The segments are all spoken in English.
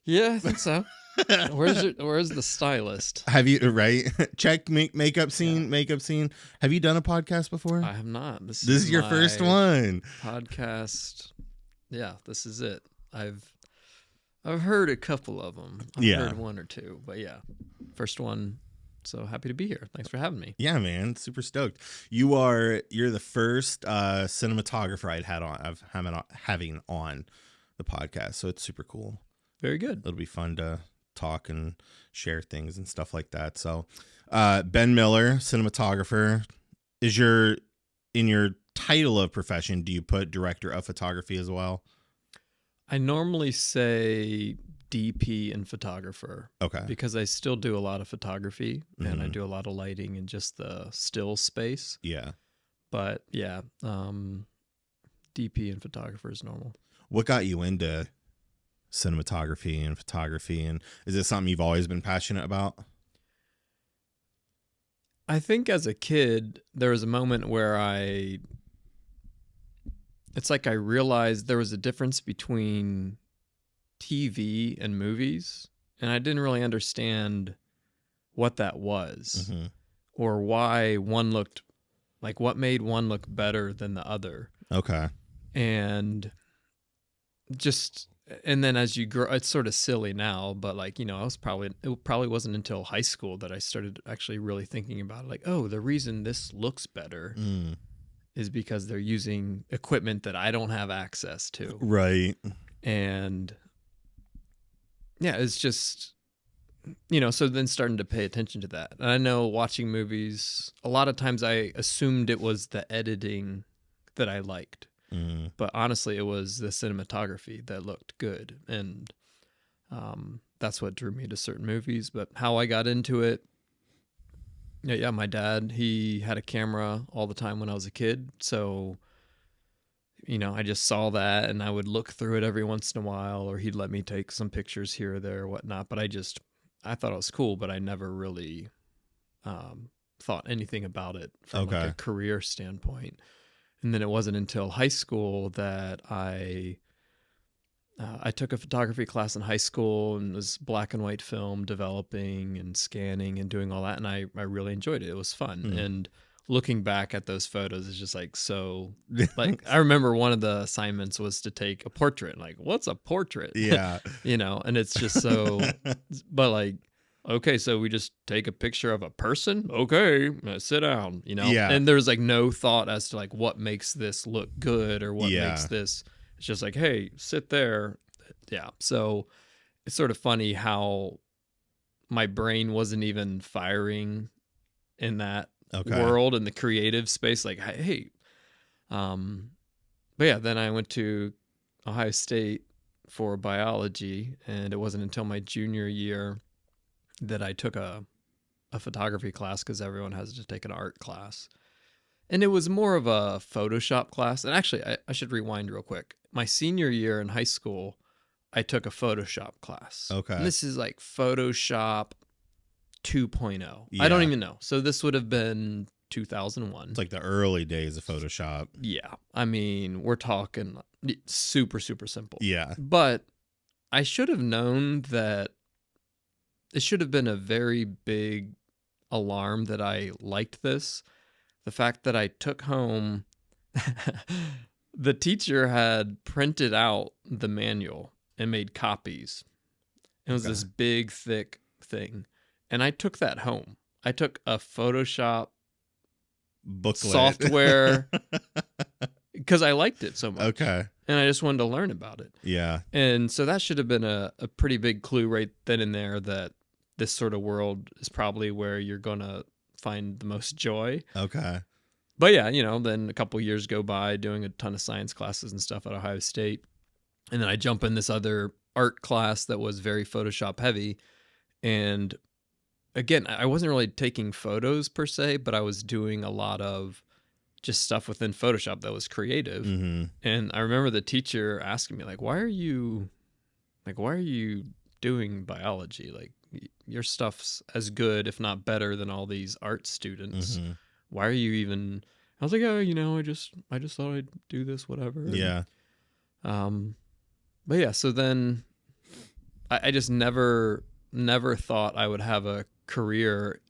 Yeah, I think so. Where's the stylist? Have you, right? Check makeup Yeah. scene, makeup scene. Have you done a podcast before? I have not. This This is is your first my one. podcast. Yeah, this is it. I've heard a couple of them. I've Yeah. heard one or two, but yeah, first one. So happy to be here. Thanks for having me. Yeah, man, super stoked. You're the first cinematographer having on the podcast, so it's super cool. Very good. It'll be fun to talk and share things and stuff like that. So, Ben Miller, cinematographer, in your title of profession, do you put director of photography as well? I normally say DP and photographer. Okay. Because I still do a lot of photography and I Mhm. do a lot of lighting in just the still space. Yeah. But yeah, DP and photographer is normal. What got you into cinematography and photography, and is this something you've always been passionate about? I think as a kid, there was a moment where it's like I realized there was a difference between TV and movies, and I didn't really understand what that was Mm-hmm. or why one looked like what made one look better than the other. Okay. And then as you grow, it's sort of silly now, but like, it probably wasn't until high school that I started actually really thinking about it. Like, oh, the reason this looks better is because they're using equipment that I don't have access to. Right. And yeah, it's just, so then starting to pay attention to that. And I know watching movies, a lot of times I assumed it was the editing that I liked. But honestly, it was the cinematography that looked good. And that's what drew me to certain movies. But how I got into it, yeah, my dad, he had a camera all the time when I was a kid. So, I just saw that and I would look through it every once in a while, or he'd let me take some pictures here or there or whatnot. But I thought it was cool, but I never really thought anything about it from like a career standpoint. And then it wasn't until high school that I took a photography class in high school and was black and white film developing and scanning and doing all that. And I really enjoyed it. It was fun. And looking back at those photos is just like, so like, I remember one of the assignments was to take a portrait. Like, what's a portrait? Yeah. And it's just so, but like, okay, so we just take a picture of a person. Okay, sit down, Yeah. And there's like no thought as to like what makes this look good or what Yeah. makes this. It's just like, hey, sit there. Yeah. So it's sort of funny how my brain wasn't even firing in that world in the creative space. Like, hey, but yeah, then I went to Ohio State for biology, and it wasn't until my junior year that I took a photography class because everyone has to take an art class. And it was more of a Photoshop class. And actually, I should rewind real quick. My senior year in high school, I took a Photoshop class. Okay. And this is like Photoshop 2.0. Yeah. I don't even know. So this would have been 2001. It's like the early days of Photoshop. Yeah. I mean, we're talking super, super simple. Yeah. But I should have known that it should have been a very big alarm that I liked this. The fact that I took home, the teacher had printed out the manual and made copies. It was this big, thick thing. And I took that home. I took a Photoshop booklet software because I liked it so much. Okay. And I just wanted to learn about it. Yeah. And so that should have been a pretty big clue right then and there that this sort of world is probably where you're going to find the most joy. Okay. But yeah, then a couple years go by doing a ton of science classes and stuff at Ohio State. And then I jump in this other art class that was very Photoshop heavy. And again, I wasn't really taking photos per se, but I was doing a lot of just stuff within Photoshop that was creative. Mm-hmm. And I remember the teacher asking me, like, why are you doing biology? Like, your stuff's as good, if not better, than all these art students. Mm-hmm. Why are you even? I was like, oh, I just thought I'd do this, whatever. Yeah. But yeah, so then I just never thought I would have a career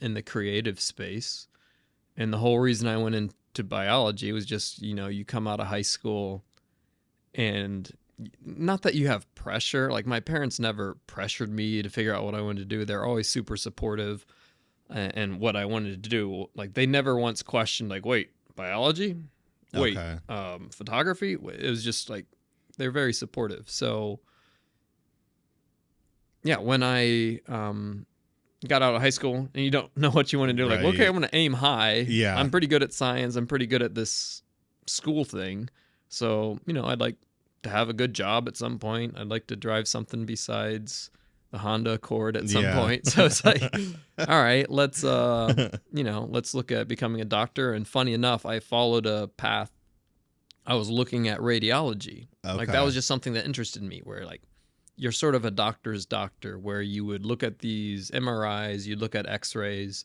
in the creative space. And the whole reason I went into biology was just, you come out of high school and not that you have pressure. Like my parents never pressured me to figure out what I wanted to do. They're always super supportive and what I wanted to do. Like they never once questioned like, wait, biology? Wait, Okay. photography? It was just like they're very supportive. So yeah, when I got out of high school and you don't know what you want to do, like, okay, Right. I'm going to aim high. Yeah. I'm pretty good at science. I'm pretty good at this school thing. So, I'd like to have a good job at some point. I'd like to drive something besides the Honda Accord at some Yeah. point. So it's like, all right, let's look at becoming a doctor. And funny enough, I followed a path. I was looking at radiology. Like that Okay. was just something that interested me where like you're sort of a doctor's doctor where you would look at these MRIs, you'd look at x-rays,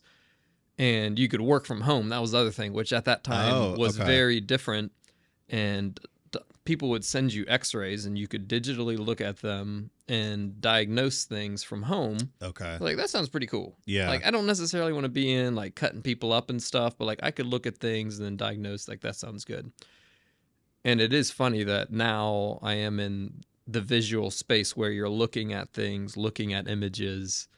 and you could work from home. That was the other thing, which at that time Oh, was okay. very different. And people would send you x-rays and you could digitally look at them and diagnose things from home. Okay. Like that sounds pretty cool. Yeah. Like I don't necessarily want to be in like cutting people up and stuff, but like I could look at things and then diagnose. Like that sounds good. And it is funny that now I am in the visual space where you're looking at things, looking at images,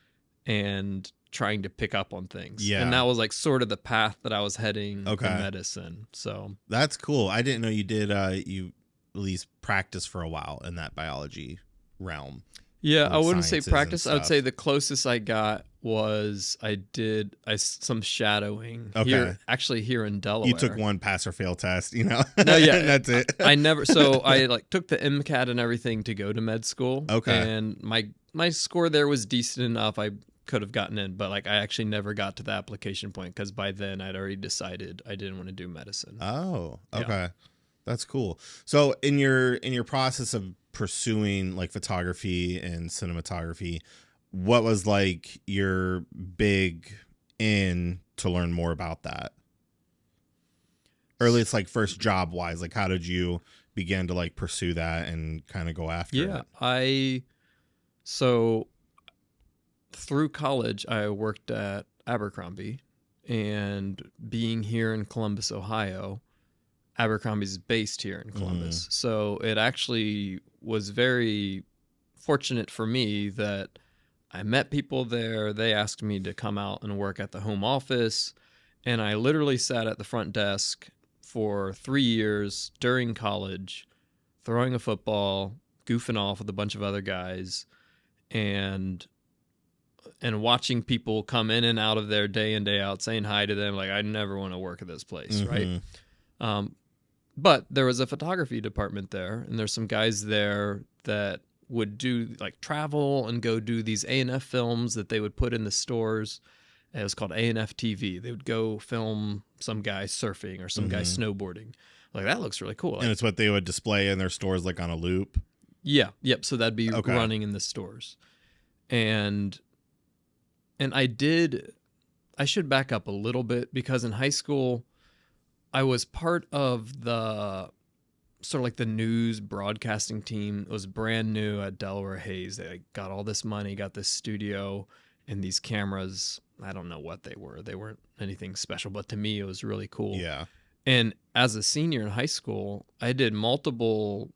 and trying to pick up on things. And Yeah. that was like sort of the path that I was heading in Okay. medicine. So, That's cool. I didn't know you did you at least practice for a while in that biology realm, yeah, I like wouldn't say sciences and practice. I would say stuff. the closest I got was I did some shadowing Okay. here in You took Delaware. one pass or fail test, No, and yeah, that's it. I never. So I like took the MCAT and everything to go to med school, Okay. and my score there was decent enough. I could have gotten in, but like I actually never got to the application point because by then I'd already decided I didn't want to do medicine. Oh, Yeah. okay. That's cool. So in your process of pursuing like photography and cinematography, what was like your big in to learn more about that? Or at least like first job wise, like how did you begin to like pursue that and kind of go after Yeah, it? so through college I worked at Abercrombie, and being here in Columbus, Ohio, Abercrombie's based here in Mm-hmm. Columbus. So it actually was very fortunate for me that I met people there. They asked me to come out and work at the home office. And I literally sat at the front desk for 3 years during college, throwing a football, goofing off with a bunch of other guys, and watching people come in and out of there day in day out, saying hi to them. Like I never want to work at this place, right? Mm-hmm. Um, but there was a photography department there, and there's some guys there that would do like travel and go do these A&F films that they would put in the stores. It was called A&F TV. They would go film some guy surfing or some guy Mm-hmm. snowboarding. Like that looks really cool. And Like it's what they would display in their stores like on a loop. yeah, yep. So that'd be Okay. running in the stores, and I should back up a little bit because in high school I was part of the sort of like the news broadcasting team. It was brand new at Delaware Hayes. They like, got all this money, got this studio and these cameras. I don't know what they were. They weren't anything special, but to me it was really cool. Yeah. And as a senior in high school, I did multiple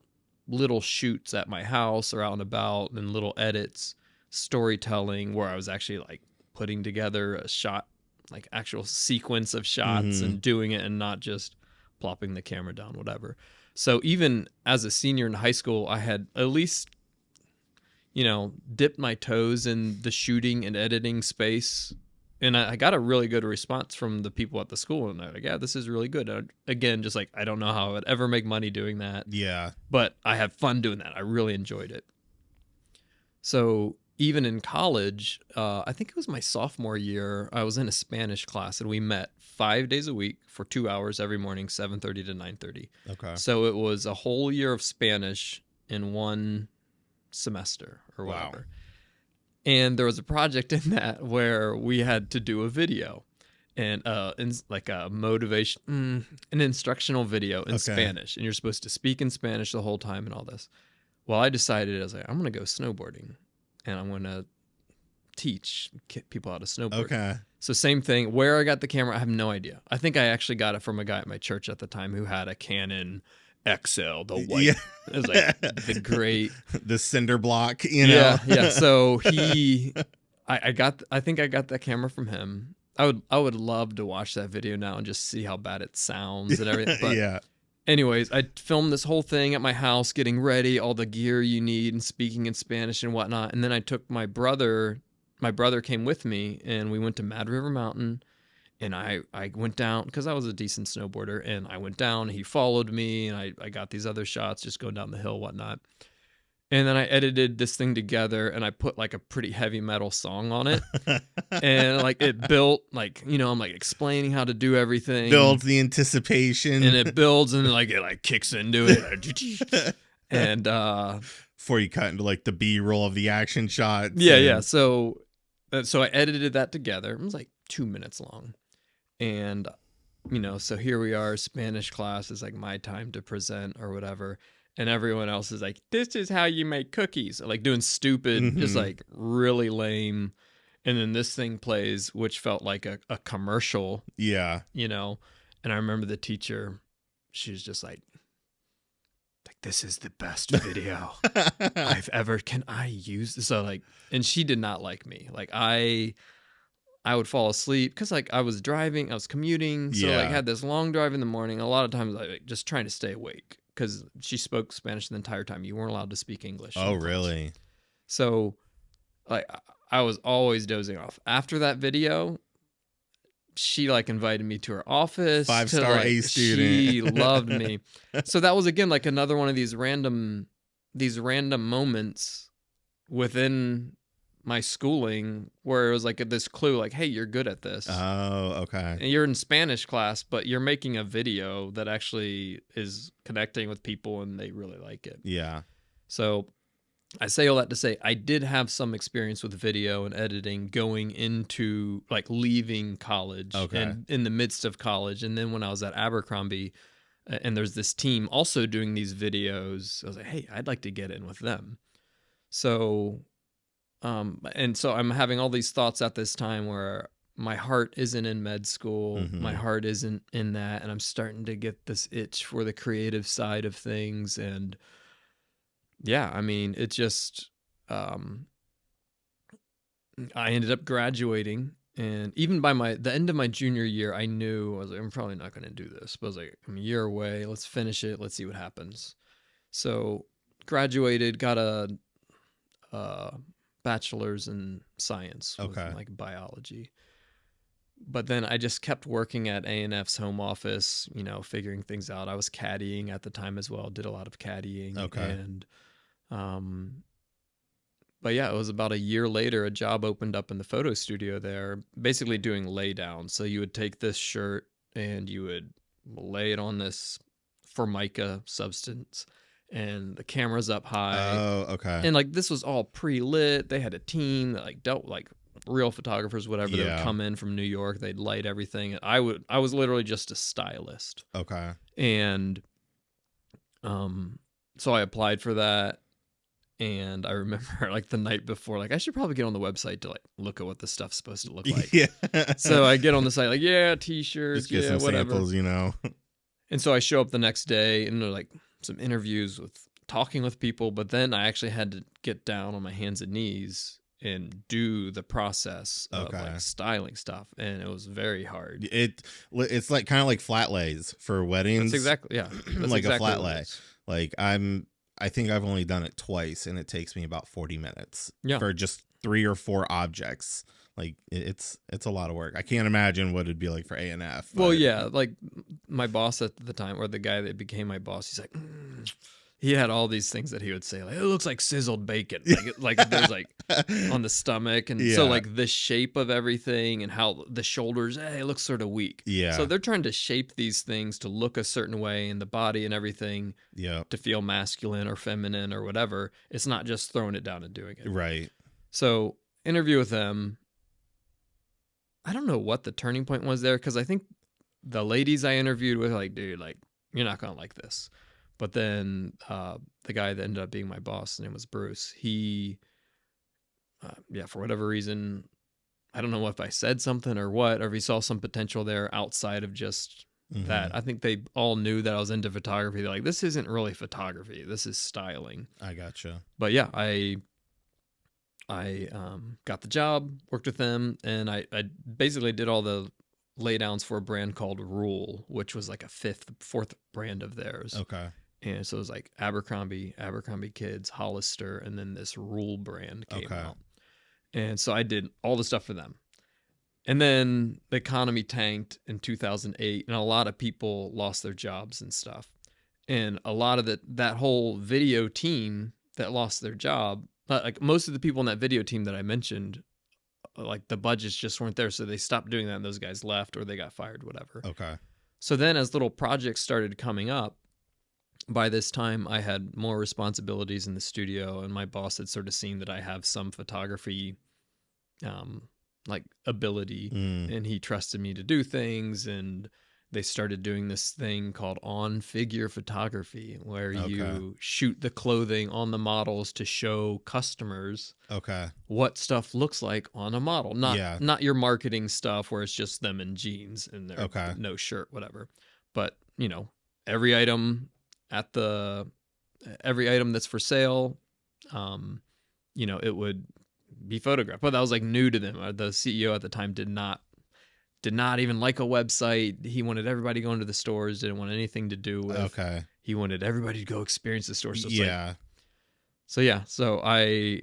little shoots at my house or out and about and little edits, storytelling where I was actually like putting together a shot, like actual sequence of shots Mm-hmm. and doing it and not just plopping the camera down, whatever. So even as a senior in high school, I had at least, dipped my toes in the shooting and editing space. And I got a really good response from the people at the school. And they're like, yeah, this is really good. And again, just like, I don't know how I would ever make money doing that, Yeah. but I had fun doing that. I really enjoyed it. So even in college, I think it was my sophomore year, I was in a Spanish class and we met 5 days a week for 2 hours every morning, 7:30 to 9:30. Okay. So it was a whole year of Spanish in one semester or Wow. whatever. And there was a project in that where we had to do a video and like a motivation, an instructional video in Okay. Spanish, and you're supposed to speak in Spanish the whole time and all this. Well, I decided, I was like, I'm going to go snowboarding and I'm going to teach people how to snowboard. Okay. So same thing. Where I got the camera, I have no idea. I think I actually got it from a guy at my church at the time who had a Canon XL, the Yeah. white. It was like the great, The cinder block, yeah, yeah. So I think I got that camera from him. I would love to watch that video now and just see how bad it sounds and everything. But Yeah. anyways, I filmed this whole thing at my house, getting ready, all the gear you need, and speaking in Spanish and whatnot. And then I took my brother. My brother came with me, and we went to Mad River Mountain. And I went down because I was a decent snowboarder, and I went down. He followed me, and I got these other shots just going down the hill, whatnot. And then I edited this thing together, and I put like a pretty heavy metal song on it, and like it built, like, you know, I'm like explaining how to do everything, Builds the anticipation. and it builds, and like it like kicks into it, and before you cut into like the B-roll of the action shots. yeah. So I edited that together. It was like 2 minutes long, and you know, so here we are, Spanish class is like my time to present or whatever. And everyone else is like, this is how you make cookies. Like doing stupid, just like really lame. And then this thing plays, which felt like a commercial, Yeah. you know. And I remember the teacher, she was just like, this is the best video I've ever, can I use this? So like, and she did not like me. Like I would fall asleep because like I was driving, I was commuting. So like Yeah. had this long drive in the morning. A lot of times I like, just trying to stay awake because she spoke Spanish the entire time. You weren't allowed to speak English. Oh, really? So like I was always dozing off. After that video, she like invited me to her office. 5-star like, A student. She loved me. So that was again like another one of these random moments within my schooling where it was like this clue, like, hey, you're good at this. Oh, okay. And you're in Spanish class, but you're making a video that actually is connecting with people and they really like it. Yeah. So I say all that to say I did have some experience with video and editing going into like leaving college and in the midst of college. And then when I was at Abercrombie and there's this team also doing these videos, I was like, hey, I'd like to get in with them. So and so I'm having all these thoughts at this time where my heart isn't in med school. My heart isn't in that. And I'm starting to get this itch for the creative side of things. And yeah, I mean, it just, I ended up graduating. And even by the end of my junior year, I knew I was like, I'm probably not going to do this. But I was like, I'm a year away. Let's finish it. Let's see what happens. So graduated, got a bachelor's in science, like biology. But then I just kept working at A&F's home office, you know, figuring things out. I was caddying at the time as well, did a lot of caddying. And, but yeah, it was about a year later, a job opened up in the photo studio there, basically doing laydown. So you would take this shirt and you would lay it on this Formica substance, and the camera's up high. Oh, okay. And like this was all pre-lit. They had a team that like dealt like real photographers, whatever. They would come in from New York. They'd light everything. I was literally just a stylist. Okay. And so I applied for that. And I remember like the night before, like I should probably get on the website to like look at what the stuff's supposed to look like. Yeah. So I get on the site like, yeah, t-shirts, just get some whatever. samples, you know. And so I show up the next day and like some interviews with talking with people, but then I actually had to get down on my hands and knees and do the process of like styling stuff, and it was very hard. It's like kind of like flat lays for weddings. That's exactly, yeah. That's like exactly a flat lay. Like I think I've only done it twice, and it takes me about 40 minutes for just 3 or 4 objects. Like it's a lot of work. I can't imagine what it'd be like for A&F. Well, yeah, like my boss at the time, or the guy that became my boss, he's like, he had all these things that he would say, like, it looks like sizzled bacon, like there's like on the stomach, and so like the shape of everything and how the shoulders, it looks sort of weak. Yeah. So they're trying to shape these things to look a certain way in the body and everything. Yeah. To feel masculine or feminine or whatever. It's not just throwing it down and doing it. Right. So interview with them. I don't know what the turning point was there, because I think the ladies I interviewed with were like, dude, like, you're not going to like this. But then the guy that ended up being my boss, his name was Bruce. He, yeah, for whatever reason, I don't know if I said something or what, or if he saw some potential there outside of just Mm-hmm. that. I think they all knew that I was into photography. They're like, this isn't really photography. This is styling. I gotcha. But yeah, I got the job, worked with them, and I basically did all the laydowns for a brand called Rule, which was like a fourth brand of theirs. Okay. And so it was like Abercrombie, Abercrombie Kids, Hollister, and then this Rule brand came Okay. out. And so I did all the stuff for them. And then the economy tanked in 2008, and a lot of people lost their jobs and stuff. And a lot of that whole video team that lost their job, like most of the people in that video team that I mentioned, like the budgets just weren't there, so they stopped doing that, and those guys left or they got fired, whatever. Okay. So then, as little projects started coming up, by this time I had more responsibilities in the studio, and my boss had sort of seen that I have some photography like ability, Mm. and he trusted me to do things, and they started doing this thing called on figure photography, where Okay. you shoot the clothing on the models to show customers Okay. what stuff looks like on a model, Yeah. not your marketing stuff where it's just them in jeans and their Okay. no shirt, whatever. But every item at the every item that's for sale, it would be photographed. But that was like new to them. The CEO at the time did not even like a website. He wanted everybody going to the stores, didn't want anything to do with. Okay. He wanted everybody to go experience the store. So it's Yeah. so I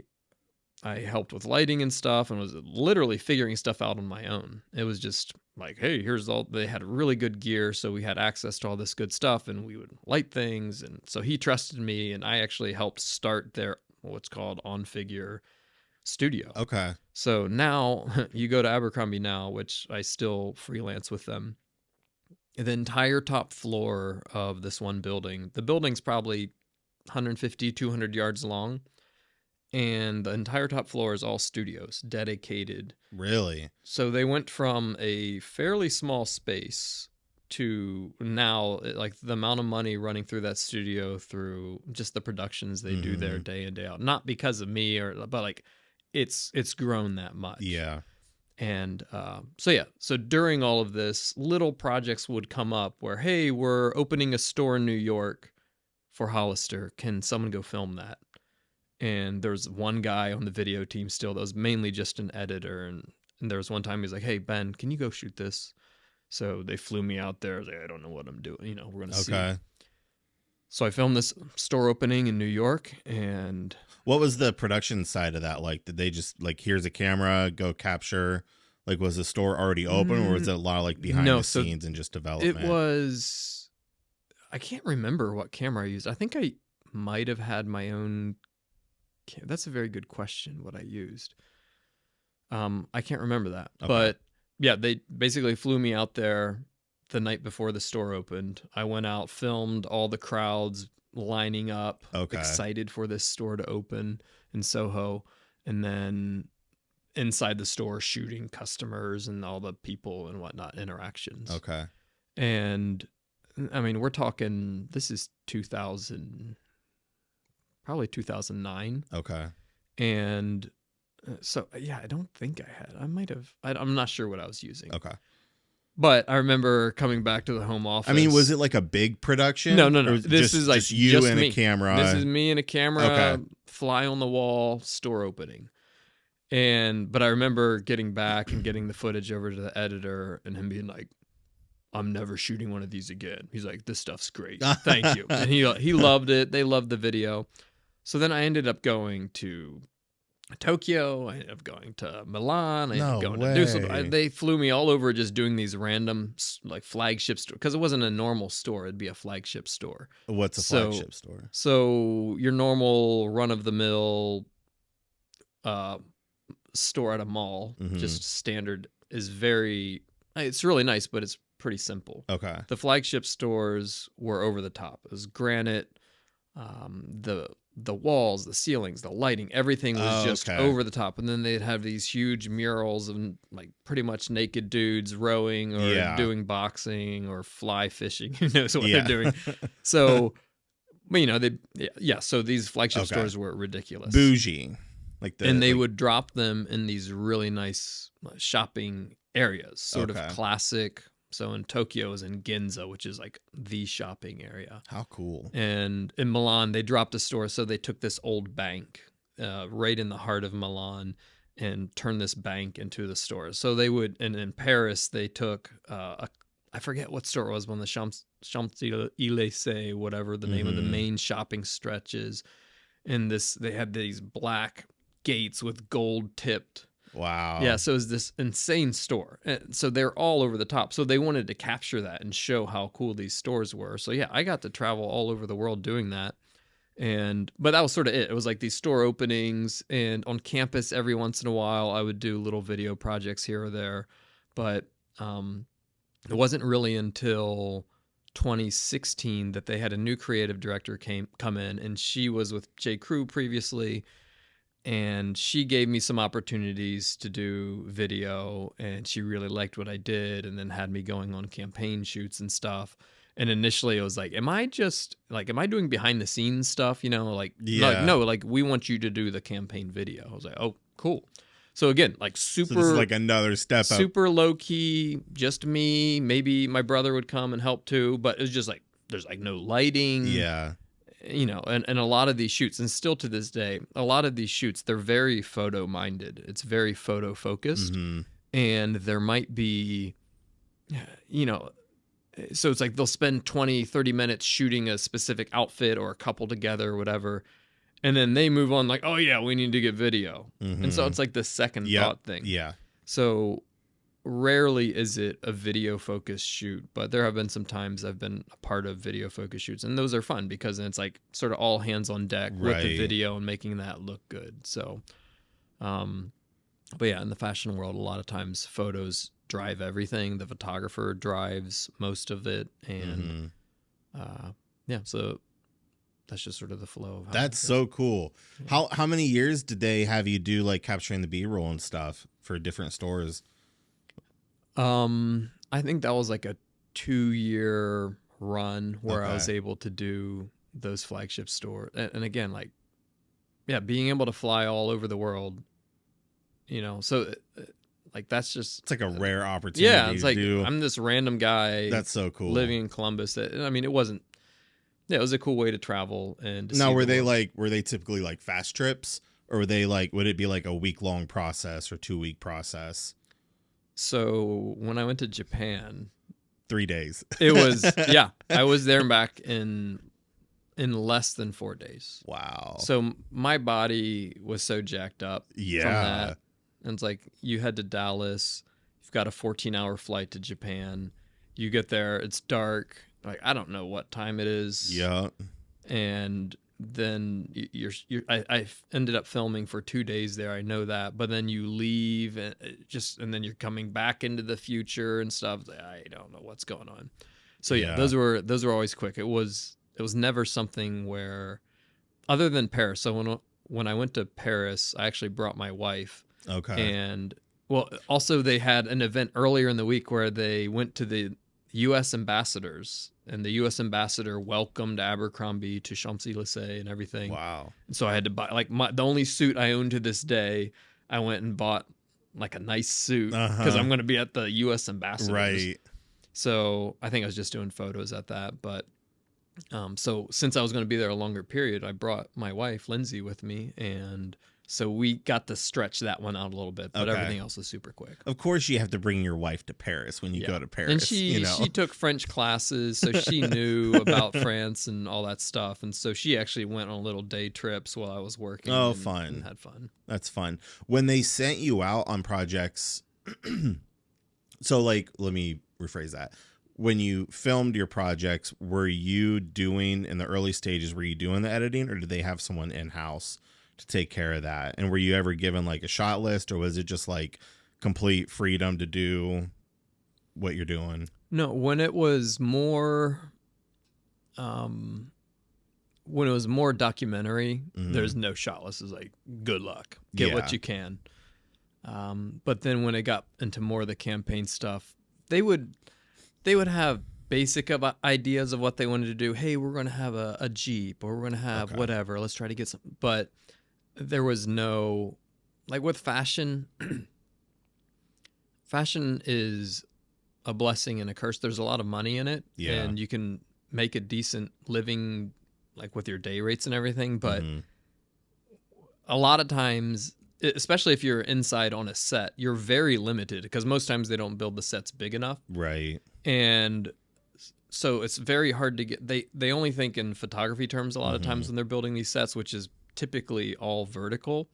helped with lighting and stuff, and was literally figuring stuff out on my own. It was just like, hey, here's all. They had really good gear, so we had access to all this good stuff, and we would light things. And so he trusted me, and I actually helped start their what's called on figure studio. Okay. So now you go to Abercrombie now, which I still freelance with them. The entire top floor of this one building, the building's probably 150, 200 yards long. And the entire top floor is all studios, dedicated. Really? So they went from a fairly small space to now, like the amount of money running through that studio through just the productions they do there day in, day out. Not because of me, but like it's grown that much. Yeah. And so during all of this, little projects would come up where, hey, we're opening a store in New York for Hollister. Can someone go film that? And there was one guy on the video team still that was mainly just an editor. And there was one time he was like, hey, Ben, can you go shoot this? So they flew me out there. I was like, I don't know what I'm doing. We're going to see. Okay. So I filmed this store opening in New York. And what was the production side of that like? Did they just like, here's a camera, go capture? Like, was the store already open, or was it a lot of like behind the scenes and just development? It was, I can't remember what camera I used. I think I might have had my own. That's a very good question, what I used. I can't remember that. Okay. But yeah, they basically flew me out there the night before the store opened. I went out, filmed all the crowds lining up, excited for this store to open in Soho, and then inside the store shooting customers and all the people and whatnot, interactions. Okay. And I mean, we're talking, this is 2000, probably 2009. Okay. And so, yeah, I don't think I might have, I'm not sure what I was using. Okay. But I remember coming back to the home office. I mean, was it like a big production? No. This is like just you just and me. a camera. This is me and a camera, fly on the wall, store opening. But I remember getting back and getting the footage over to the editor and him being like, I'm never shooting one of these again. He's like, this stuff's great. Thank you. And he loved it. They loved the video. So then I ended up going to Tokyo. I ended up going to Milan. I ended up going to Dusseldorf. They flew me all over just doing these random like flagship stores, because it wasn't a normal store. It'd be a flagship store. What's a flagship store? So your normal run-of-the-mill store at a mall, just standard, is it's really nice, but it's pretty simple. Okay. The flagship stores were over the top. It was granite, the walls, the ceilings, the lighting, everything was just over the top. And then they'd have these huge murals of like pretty much naked dudes rowing or doing boxing or fly fishing. Who knows what they're doing. So But yeah. So these flagship Okay. stores were ridiculous, Bougie. Like and the they like would drop them in these really nice shopping areas, sort of okay. classic. So in Tokyo is in Ginza, which is like the shopping area. How cool. And in Milan, they dropped a store. So they took this old bank right in the heart of Milan and turned this bank into the store. So they would, and in Paris, they took I forget what store it was, one of the Champs-Élysées, whatever the name of the Mhm. main shopping stretch is. And they had these black gates with gold tipped. Yeah, Wow. so it was this insane store. And so they're all over the top. So they wanted to capture that and show how cool these stores were. So yeah, I got to travel all over the world doing that. But that was sort of it. It was like these store openings, and on campus every once in a while I would do little video projects here or there. But um it wasn't really until 2016 that they had a new creative director come in, and she was with J. Crew previously, and she gave me some opportunities to do video, and she really liked what I did, and then had me going on campaign shoots and stuff. And initially I was like, am I doing behind the scenes stuff, like Yeah. no, like we want you to do the campaign video. I was like, oh cool. So again, like So this is super like another step up. super low key, just me. Maybe my brother would come and help too, but it was just like there's like no lighting, Yeah. and a lot of these shoots, and still to this day, a lot of these shoots, they're very photo minded. It's very photo focused, Mhm. and there might be, you know, so it's like they'll spend 20, 30 minutes shooting a specific outfit or a couple together or whatever, and then they move on like, oh yeah, we need to get video. And so Mhm. it's like the second Yep. thought thing. Yeah. So rarely is it a video focused shoot, but there have been some times I've been a part of video focused shoots, and those are fun because then it's like sort of all hands on deck with the Right. video and making that look good. So, um, but yeah, in the fashion world, a lot of times photos drive everything. The photographer drives most of it, and Mhm. yeah, so that's just sort of the flow of how That's it goes. so cool. Yeah. How many years did they have you do like capturing the B-roll and stuff for different stores? I think that was like a 2 year run where I Okay. was able to do those flagship stores. And again, like, yeah, being able to fly all over the world, so like that's just, It's like a rare yeah, opportunity it's to like do. I'm this random guy That's so cool. living in Columbus. I mean, it wasn't, yeah, it was a cool way to travel and to Now, see the world. were they typically like fast trips, or were they like would it be like a week-long process or 2-week process? So when I went to Japan, 3 days. it was, yeah, I was there and back in less than 4 days. Wow. So my body was so jacked up from Yeah. that. And it's like you head to Dallas, you've got a 14-hour flight to Japan. You get there, it's dark. Like I don't know what time it is. Yeah. And then I ended up filming for 2 days there. I know that, but then you leave and then you're coming back into the future and stuff. I don't know what's going on. So yeah, Yeah. those were always quick. It was never something where, other than Paris. So when I went to Paris, I actually brought my wife, Okay. and well, also they had an event earlier in the week where they went to the U.S. ambassadors, and the U.S. ambassador welcomed Abercrombie to Champs Elysees and everything. Wow. And so I had to buy like the only suit I own to this day. I went and bought like a nice suit because Uh-huh. I'm going to be at the U.S. ambassadors. Right. So I think I was just doing photos at that, but so since I was going to be there a longer period, I brought my wife Lindsay with me, and so we got to stretch that one out a little bit. But Okay. everything else was super quick. Of course you have to bring your wife to Paris when you Yeah, go to and Paris, you she know. she took French classes, so she knew about France and all that stuff, and so she actually went on little day trips while I was working. Oh, and fun. had fun. That's fun. When they sent you out on projects, so like let me rephrase that. When you filmed your projects, were you doing in the early stages, were you doing the editing, or did they have someone in-house to take care of that? And were you ever given like a shot list, or was it just like complete freedom to do what you're doing? No, when it was more documentary, there's no shot list. It's like good luck, get what Yeah. you can. But then when it got into more of the campaign stuff, they would have basic of ideas of what they wanted to do. Hey, we're going to have a Jeep, or we're going to have Okay. whatever. Let's try to get some. But there was no, like with fashion, fashion is a blessing and a curse. There's a lot of money in it, Yeah. and you can make a decent living, like with your day rates and everything. But Mm-hmm. a lot of times, especially if you're inside on a set, you're very limited because most times they don't build the sets big enough. Right. And so it's very hard to get, they only think in photography terms a lot of Mm-hmm. times when they're building these sets, which is typically all vertical.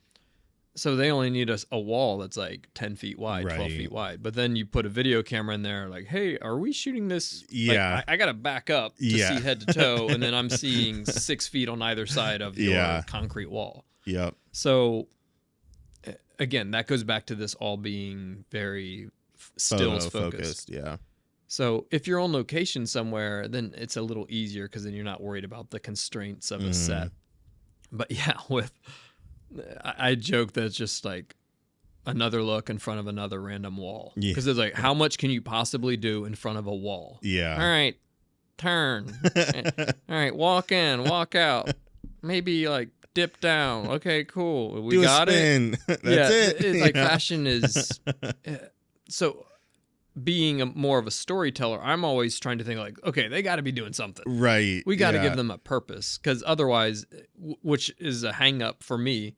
So they only need a wall that's like 10 feet wide, 12 Right. feet wide. But then you put a video camera in there, like, hey, are we shooting this? Like, Yeah. I got to back up to Yeah. see head to toe, and then I'm seeing 6 feet on either side of your Yeah. concrete wall. Yep. So again, that goes back to this all being very stills Photo focused. focused. Yeah. So if you're on location somewhere, then it's a little easier because then you're not worried about the constraints of a Mm-hmm. set. But yeah, with I joke that it's just like another look in front of another random wall Yeah. because it's like, how much can you possibly do in front of a wall? All Yeah. right, turn. All right, walk in, walk out. Maybe like dip down. Okay, cool. We Do a got it. spin. That's Yeah, it. it's like Yeah. fashion is so. Being more of a storyteller, I'm always trying to think like, okay, they got to be doing something. Right. We got to Yeah. give them a purpose because otherwise, which is a hang up for me.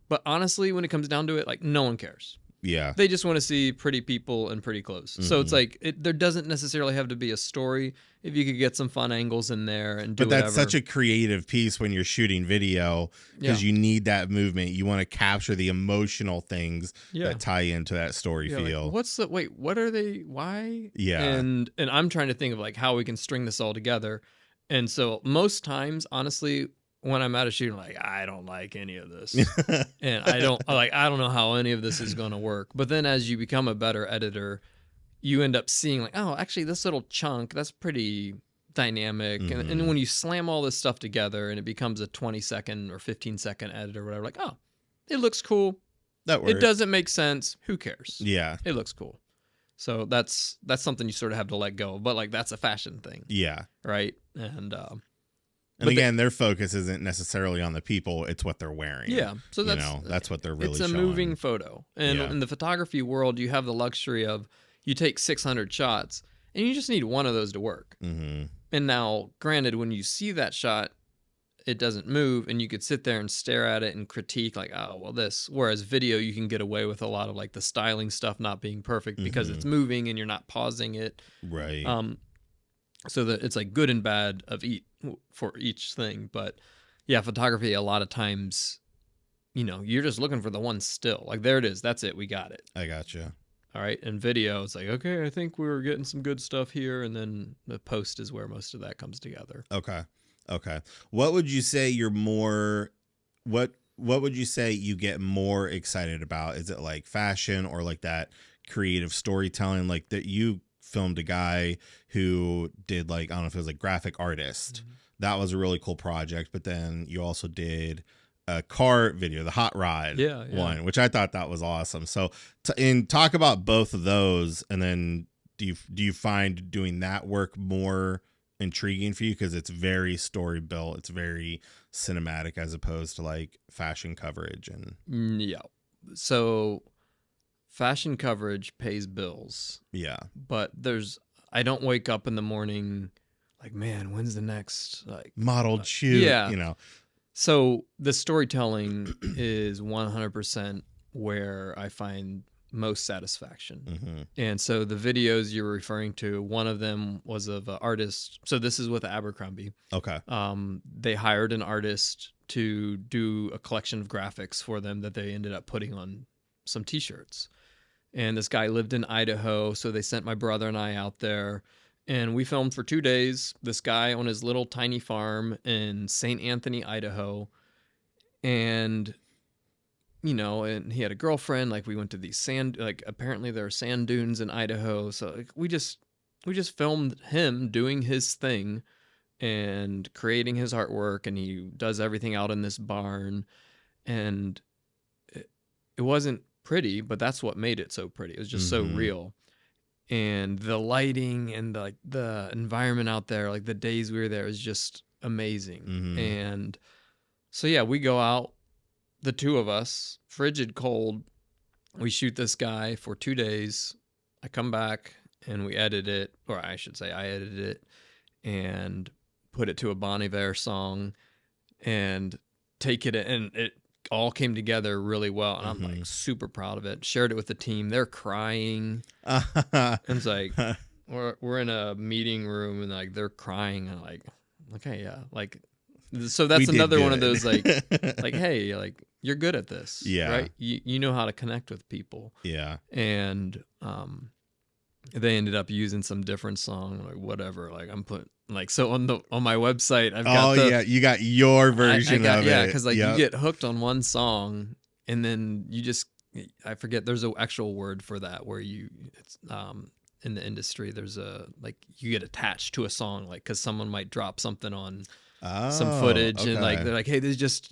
But honestly, when it comes down to it, like no one cares. Yeah. They just want to see pretty people in pretty clothes. So it's Mm-hmm. like there doesn't necessarily have to be a story. If you could get some fun angles in there and do But that's whatever. such a creative piece when you're shooting video Yeah. because you need that movement. You want to capture the emotional things Yeah. that tie into that story Yeah, feel. like, what's the wait? What are they? Why? Yeah. And I'm trying to think of like how we can string this all together. And so most times, honestly, when I'm at a shoot, I'm like, I don't like any of this, and I don't know how any of this is going to work. But then as you become a better editor, you end up seeing like, oh, actually, this little chunk that's pretty dynamic. And Mhm. when you slam all this stuff together and it becomes a 20-second or 15-second edit or whatever, like, oh, it looks cool. That works. It doesn't make sense. Who cares? Yeah. It looks cool. So that's something you sort of have to let go of. But like that's a fashion thing, Yeah. right? And And but again, their focus isn't necessarily on the people; it's what they're wearing. yeah. So You that's know, that's what they're really. it's a showing. moving photo. And Yeah. in the photography world, you have the luxury of you take 600 shots and you just need one of those to work. Mm-hmm. And now, granted, when you see that shot, it doesn't move and you could sit there and stare at it and critique like, oh, well, this. Whereas video, you can get away with a lot of like the styling stuff not being perfect because it's moving and you're not pausing it. Right. So that it's like good and bad of each for each thing. But yeah, photography, a lot of times, you know, you're just looking for the one still. Like, there it is. That's it. We got it. I gotcha. All right. And video, it's like, okay, I think we were getting some good stuff here. And then the post is where most of that comes together. Okay. Okay. What would you say you're more what would you say you get more excited about? Is it like fashion or like that creative storytelling? Like that you filmed a guy who did like, I don't know if it was like graphic artist. Mm-hmm. That was a really cool project, but then you also did a car video, the hot rod one, which I thought that was awesome. So talk about both of those, and then do you find doing that work more intriguing for you because it's very story built, it's very cinematic as opposed to like fashion coverage? And Yeah. So fashion coverage pays bills, yeah, but I don't wake up in the morning like, man, when's the next like modeled shoot? yeah. You know. So the storytelling is 100% where I find most satisfaction. Mm-hmm. And so the videos you're referring to, one of them was of an artist. So this is with Abercrombie. Okay. They hired an artist to do a collection of graphics for them that they ended up putting on some t-shirts. And this guy lived in Idaho, so they sent my brother and I out there. And we filmed for 2 days, this guy on his little tiny farm in St. Anthony, Idaho. And, you know, and he had a girlfriend. Like, we went to these apparently there are sand dunes in Idaho. So like, we just filmed him doing his thing and creating his artwork. And he does everything out in this barn. And it wasn't pretty, but that's what made it so pretty. It was just so real. and the lighting and the environment out there, like the days we were there, is just amazing. Mm-hmm. And so yeah, we go out, the two of us, frigid cold. We shoot this guy for 2 days. I come back and we edit it, or I should say, I edited it and put it to a Bon Iver song and take it, and it all came together really well. And I'm Mm-hmm. like super proud of it. Shared it with the team. They're crying. And it's like we're in a meeting room and like they're crying. And I'm like, okay, yeah, like so We that's did another one of good. those like hey, like you're good at this, Yeah. right? You know how to connect with people. Yeah. And they ended up using some different song, like whatever. Like I'm putting like so on my website, I've got Oh yeah, you got your I version got of yeah, it. because like you Yep. get hooked on one song and then you just I forget there's an actual word for that where you it's in the industry there's a like you get attached to a song like because someone might drop something on some Oh, footage and like okay. they're like hey this is just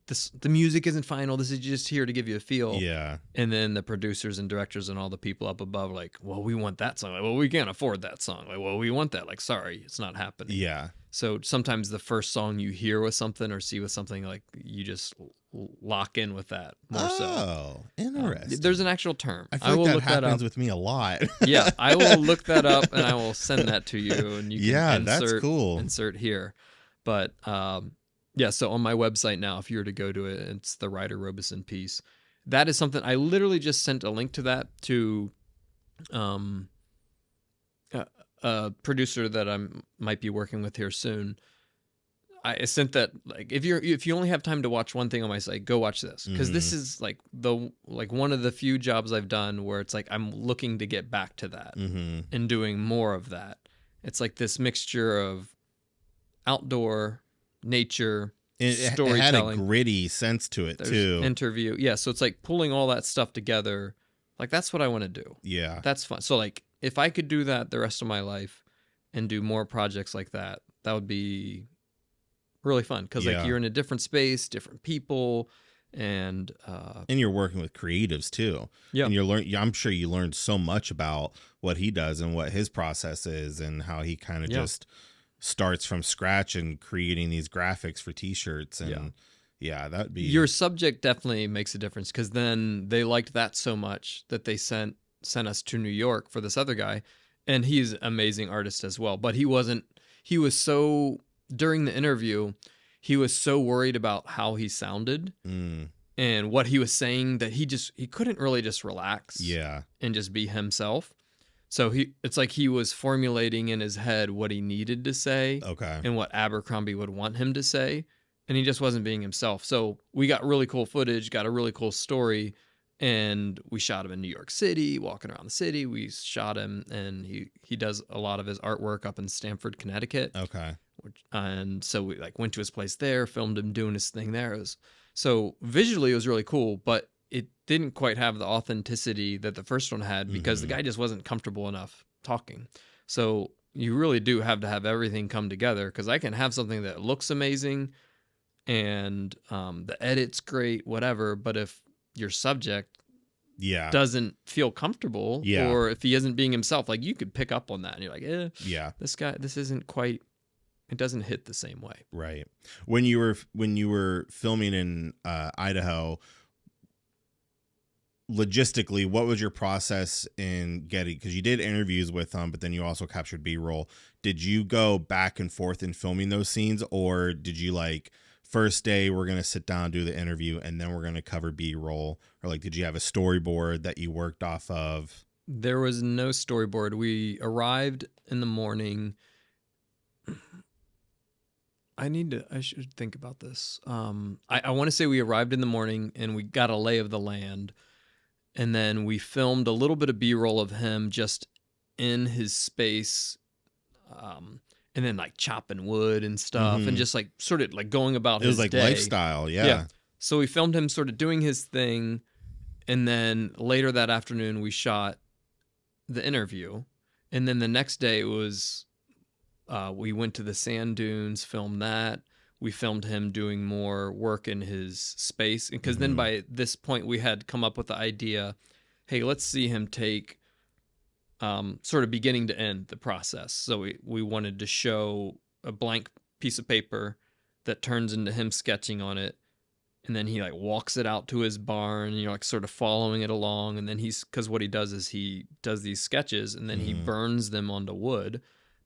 this the music isn't final, this is just here to give you a feel. Yeah. And then the producers and directors and all the people up above are like, well, we want that song. Like, well, we can't afford that song. Like, well, we want that. Like, sorry, it's not happening. Yeah. So sometimes the first song you hear with something or see with something, like you just lock in with that more so. Oh, There's an interesting. actual term. I feel I like will that look that happens up. with me a lot. Yeah, I will look that up and I will send that to you, and you can Yeah, that's cool. insert here. But yeah, so on my website now, if you were to go to it, it's the Ryder Robeson piece. That is something I literally just sent a link to that to um, a producer that I might be working with here soon. I sent that like if you only have time to watch one thing on my site, go watch this because Mm-hmm. this is like one of the few jobs I've done where it's like I'm looking to get back to that Mm-hmm. and doing more of that. It's like this mixture of outdoor, nature, It had a storytelling. gritty sense to it There's too. interview. Yeah, so it's like pulling all that stuff together. Like that's what I want to do. Yeah. That's fun. So like if I could do that the rest of my life and do more projects like that, that would be really fun because like Yeah. you're in a different space, different people, and And you're working with creatives too. yeah, And you're I'm sure you learned so much about what he does and what his process is and how he kind of yeah, just starts from scratch and creating these graphics for t-shirts yeah. and yeah, that'd be Your subject definitely makes a difference because then they liked that so much that they sent us to New York for this other guy, and he's an amazing artist as well. But he wasn't. He was so during the interview, he was so worried about how he sounded mm, and what he was saying that he couldn't really just relax yeah. and just be himself. So it's like he was formulating in his head what he needed to say Okay. and what Abercrombie would want him to say, and he just wasn't being himself. So we got really cool footage, got a really cool story, and we shot him in New York City, walking around the city. We shot him, and he does a lot of his artwork up in Stamford, Connecticut. Okay. And so we like went to his place there, filmed him doing his thing there. So visually it was really cool, but it didn't quite have the authenticity that the first one had because the Mm-hmm. guy just wasn't comfortable enough talking. So you really do have to have everything come together because I can have something that looks amazing and the edit's great, whatever, but if your subject Yeah. doesn't feel comfortable Yeah. or if he isn't being himself, like you could pick up on that and you're like, Yeah. this isn't quite, it doesn't hit the same way. Right. When you were filming in Idaho, logistically, what was your process in getting, because you did interviews with them, but then you also captured B-roll. Did you go back and forth in filming those scenes, or did you like first day we're going to sit down, do the interview, and then we're going to cover B-roll? Or like, did you have a storyboard that you worked off of? There was no storyboard. We arrived in the morning. I should think about this. I want to say we arrived in the morning and we got a lay of the land. And then we filmed a little bit of B-roll of him just in his space. And then like chopping wood and stuff and Mm-hmm. just like sort of like going about It was his like day. lifestyle. Yeah. Yeah. So we filmed him sort of doing his thing. And then later that afternoon, we shot the interview. And then the next day it was, we went to the sand dunes, filmed that. We filmed him doing more work in his space. Because then Mm-hmm. by this point, we had come up with the idea, hey, let's see him take sort of beginning to end the process. So we wanted to show a blank piece of paper that turns into him sketching on it, and then he like walks it out to his barn, and you're like sort of following it along, and then because what he does is he does these sketches and then he Mm-hmm. burns them onto wood,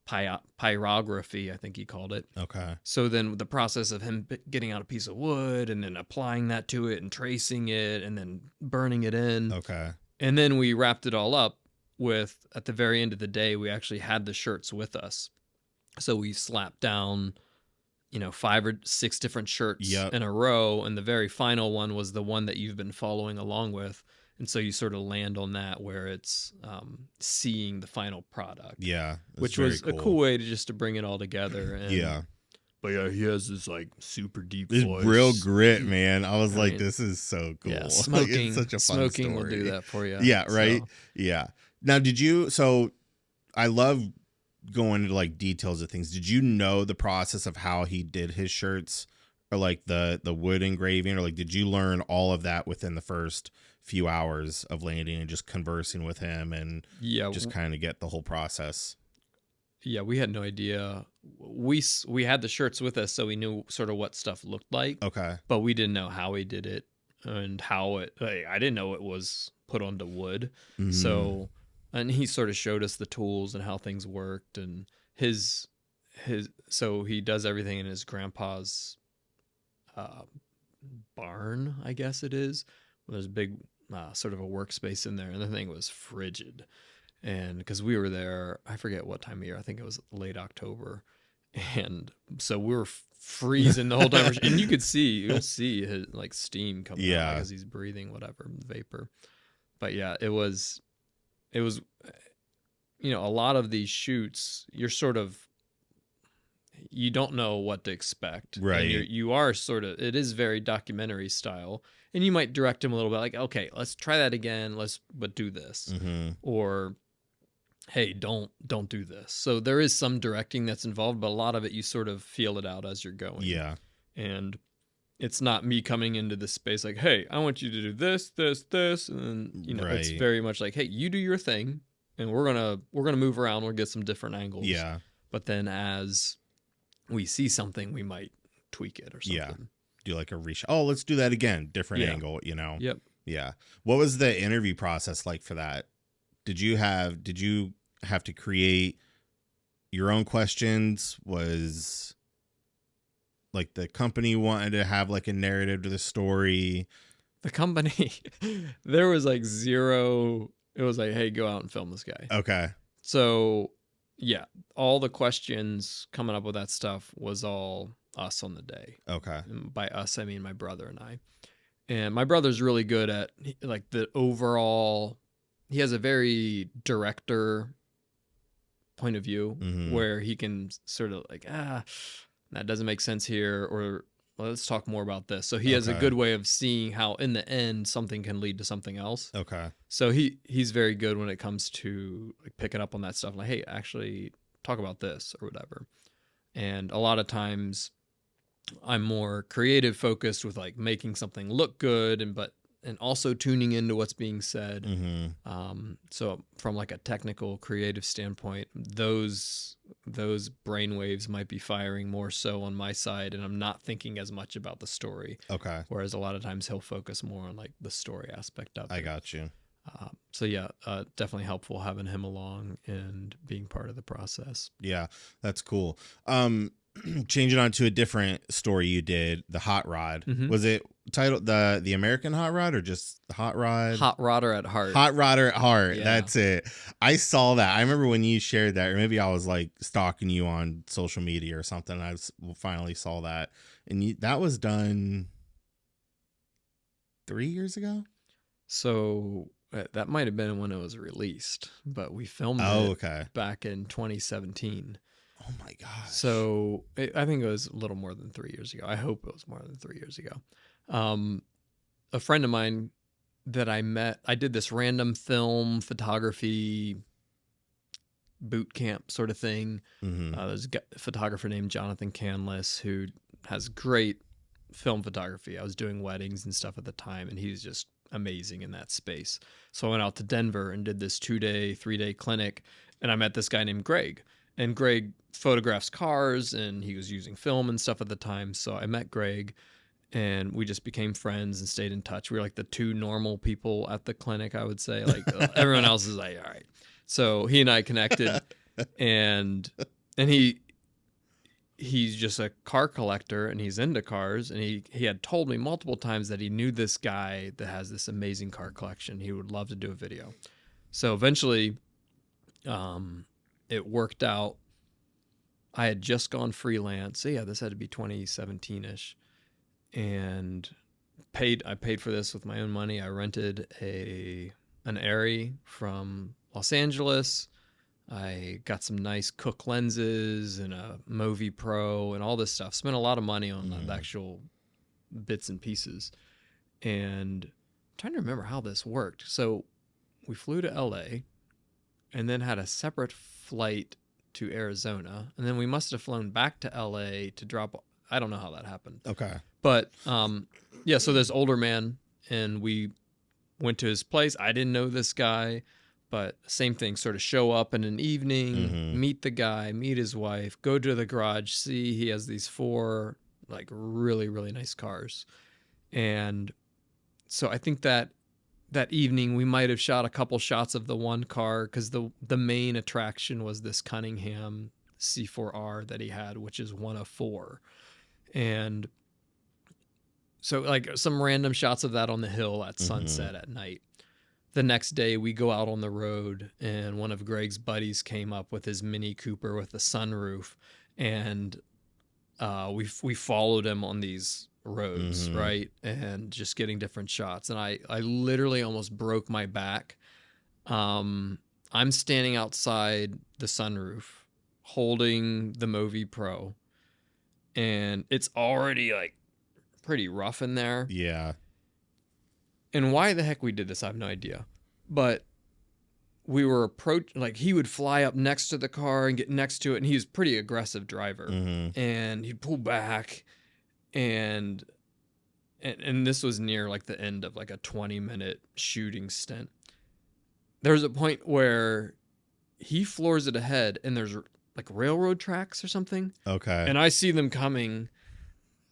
pyrography I think he called it. Okay. So then the process of him getting out a piece of wood and then applying that to it and tracing it and then burning it in, Okay. and then we wrapped it all up with, at the very end of the day, we actually had the shirts with us. So we slapped down, 5 or 6 different shirts Yep. in a row. And the very final one was the one that you've been following along with. And so you sort of land on that where it's seeing the final product. Yeah. Which was a cool way to bring it all together. And, Yeah. But yeah, he has this like super deep This voice. real grit, man. I was like, mean, this is so cool. Yeah, Like, smoking. it's such a fun Smoking will story. do that for you. Yeah, right. So. Yeah. Now, so I love going into like details of things. Did you know the process of how he did his shirts, or like the wood engraving, or like did you learn all of that within the first few hours of landing and just conversing with him and just kind of get the whole process? Yeah, we had no idea. We had the shirts with us, so we knew sort of what stuff looked like. Okay. But we didn't know how he did it and how it. I didn't know it was put onto wood. Mm-hmm. So, and he sort of showed us the tools and how things worked, and his. So he does everything in his grandpa's barn, I guess it is. There's a big sort of a workspace in there, and the thing was frigid. And because we were there, I forget what time of year, I think it was late October, and so we were freezing the whole time. And you'll see his like steam coming out because he's breathing whatever vapor. But yeah, it was a lot of these shoots, you don't know what to expect, right? And you are sort of, it is very documentary style, and you might direct him a little bit, like, okay, let's try that again, but do this, or hey, don't do this. So there is some directing that's involved, but a lot of it you sort of feel it out as you're going. Yeah. And it's not me coming into this space like, hey, I want you to do this, and then it's very much like, hey, you do your thing, and we're gonna move around, we'll get some different angles. Yeah. But then as we see something, we might tweak it or something. Yeah. Do like a reshot. Oh, let's do that again. Different angle, Yep. Yeah. What was the interview process like for that? Did you have to create your own questions? Was like the company wanted to have like a narrative to the story? The company, there was like zero. It was like, hey, go out and film this guy. Okay. So yeah, all the questions coming up with that stuff was all us on the day. Okay. And by us, I mean my brother and I. And my brother's really good at like the overall. He has a very director point of view where he can sort of like, that doesn't make sense here, or let's talk more about this. So he has a good way of seeing how in the end something can lead to something else. Okay. So he's very good when it comes to like picking up on that stuff. Like, hey, actually talk about this or whatever. And a lot of times I'm more creative focused with like making something look good and also tuning into what's being said. So from like a technical creative standpoint, those brainwaves might be firing more so on my side, and I'm not thinking as much about the story. Okay. Whereas a lot of times he'll focus more on like the story aspect of it. I got you. So yeah, definitely helpful having him along and being part of the process. Yeah, that's cool. Changing on to a different story you did, the Hot Rod. Was it titled the American Hot Rod or just the Hot Rod? Hot Rodder at Heart. Hot Rodder at Heart. Yeah. That's it. I saw that. I remember when you shared that, or maybe I was like stalking you on social media or something. I finally saw that, and that was done 3 years ago. So that might have been when it was released, but we filmed it back in 2017. Oh my gosh. So I think it was a little more than 3 years ago. I hope it was more than 3 years ago. A friend of mine that I met, I did this random film photography boot camp sort of thing. There's a photographer named Jonathan Canlis who has great film photography. I was doing weddings and stuff at the time, and he's just amazing in that space. So I went out to Denver and did this 2-day, 3-day clinic, and I met this guy named Greg. And Greg photographs cars, and he was using film and stuff at the time. So I met Greg, and we just became friends and stayed in touch. We were like the two normal people at the clinic, I would say. Like everyone else is like, all right. So he and I connected, and he's just a car collector, and he's into cars, and he had told me multiple times that he knew this guy that has this amazing car collection. He would love to do a video. So eventually it worked out. I had just gone freelance. So yeah, this had to be 2017ish, and I paid for this with my own money. I rented an Airy from Los Angeles. I got some nice Cook lenses and a Movi Pro and all this stuff. Spent a lot of money on the actual bits and pieces. And I'm trying to remember how this worked. So we flew to LA and then had a separate flight to Arizona. And then we must have flown back to LA to drop. I don't know how that happened. Okay. But yeah, so this older man, and we went to his place. I didn't know this guy. But same thing, sort of show up in an evening, meet the guy, meet his wife, go to the garage, see he has these 4 like really, really nice cars. And so I think that evening we might have shot a couple shots of the one car, because the main attraction was this Cunningham C4R that he had, which is one of 4. And so like some random shots of that on the hill at sunset at night. The next day we go out on the road, and one of Greg's buddies came up with his Mini Cooper with a sunroof, and we followed him on these roads, right? And just getting different shots. And I literally almost broke my back. I'm standing outside the sunroof holding the Movi Pro, and it's already like pretty rough in there. Yeah. And why the heck we did this, I have no idea. But we were like he would fly up next to the car and get next to it, and he was a pretty aggressive driver. And he'd pull back, and this was near like the end of like a 20-minute shooting stint. There was a point where he floors it ahead, and there's like railroad tracks or something. Okay. And I see them coming,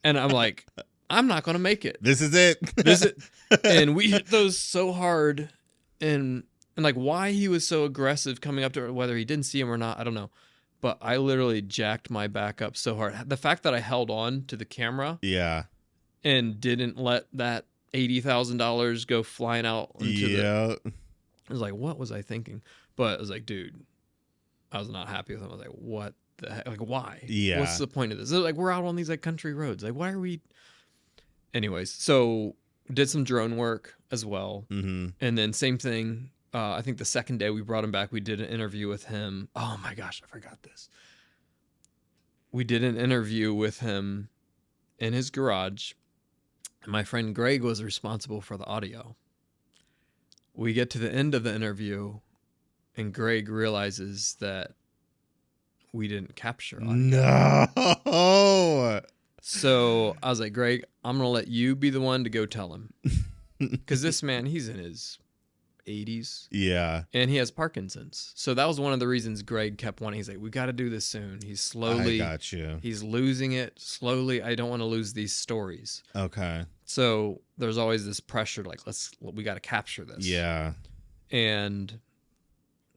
and I'm like, I'm not going to make it. This is it. And we hit those so hard, and like why he was so aggressive coming up to it, whether he didn't see him or not, I don't know. But I literally jacked my back up so hard. The fact that I held on to the camera, yeah, and didn't let that $80,000 go flying out into I was like, what was I thinking? But I was like, dude, I was not happy with him. I was like, what the heck? Like, why? Yeah. What's the point of this? Like, we're out on these like country roads. Like, why are we? Anyways, so did some drone work as well. And then same thing. I think the second day we brought him back, we did an interview with him. Oh my gosh, I forgot this. We did an interview with him in his garage. And my friend Greg was responsible for the audio. We get to the end of the interview, and Greg realizes that we didn't capture audio. No. So I was like, Greg, I'm going to let you be the one to go tell him. Because this man, he's in his 80s. Yeah. And he has Parkinson's. So that was one of the reasons Greg kept wanting. He's like, we got to do this soon. He's slowly. I got you. He's losing it slowly. I don't want to lose these stories. Okay. So there's always this pressure, like, we got to capture this. Yeah.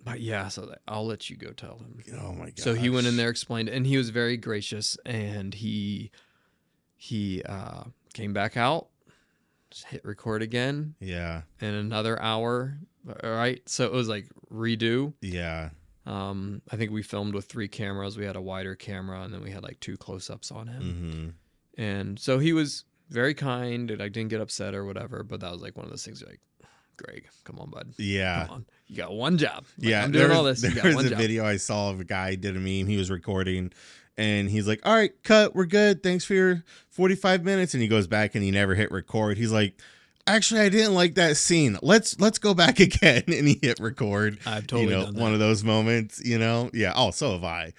But yeah, so I'll let you go tell him. Oh my god. So he went in there, explained it, and he was very gracious, and he came back out, just hit record again. Yeah. In another hour. All right. So it was like redo. Yeah. I think we filmed with 3 cameras. We had a wider camera, and then we had like 2 close-ups on him. And so he was very kind, and I didn't get upset or whatever, but that was like one of those things like, Greg, come on, bud. Yeah. Come on. You got one job. Like, Yeah. I'm doing all this. You got There's one a job. video I saw of a guy did a meme. He was recording, and he's like, all right, cut. We're good. Thanks for your 45 minutes. And he goes back and he never hit record. He's like, actually, I didn't like that scene. Let's go back again. And he hit record. I've totally done that. One of those moments, Yeah. Oh, so have I.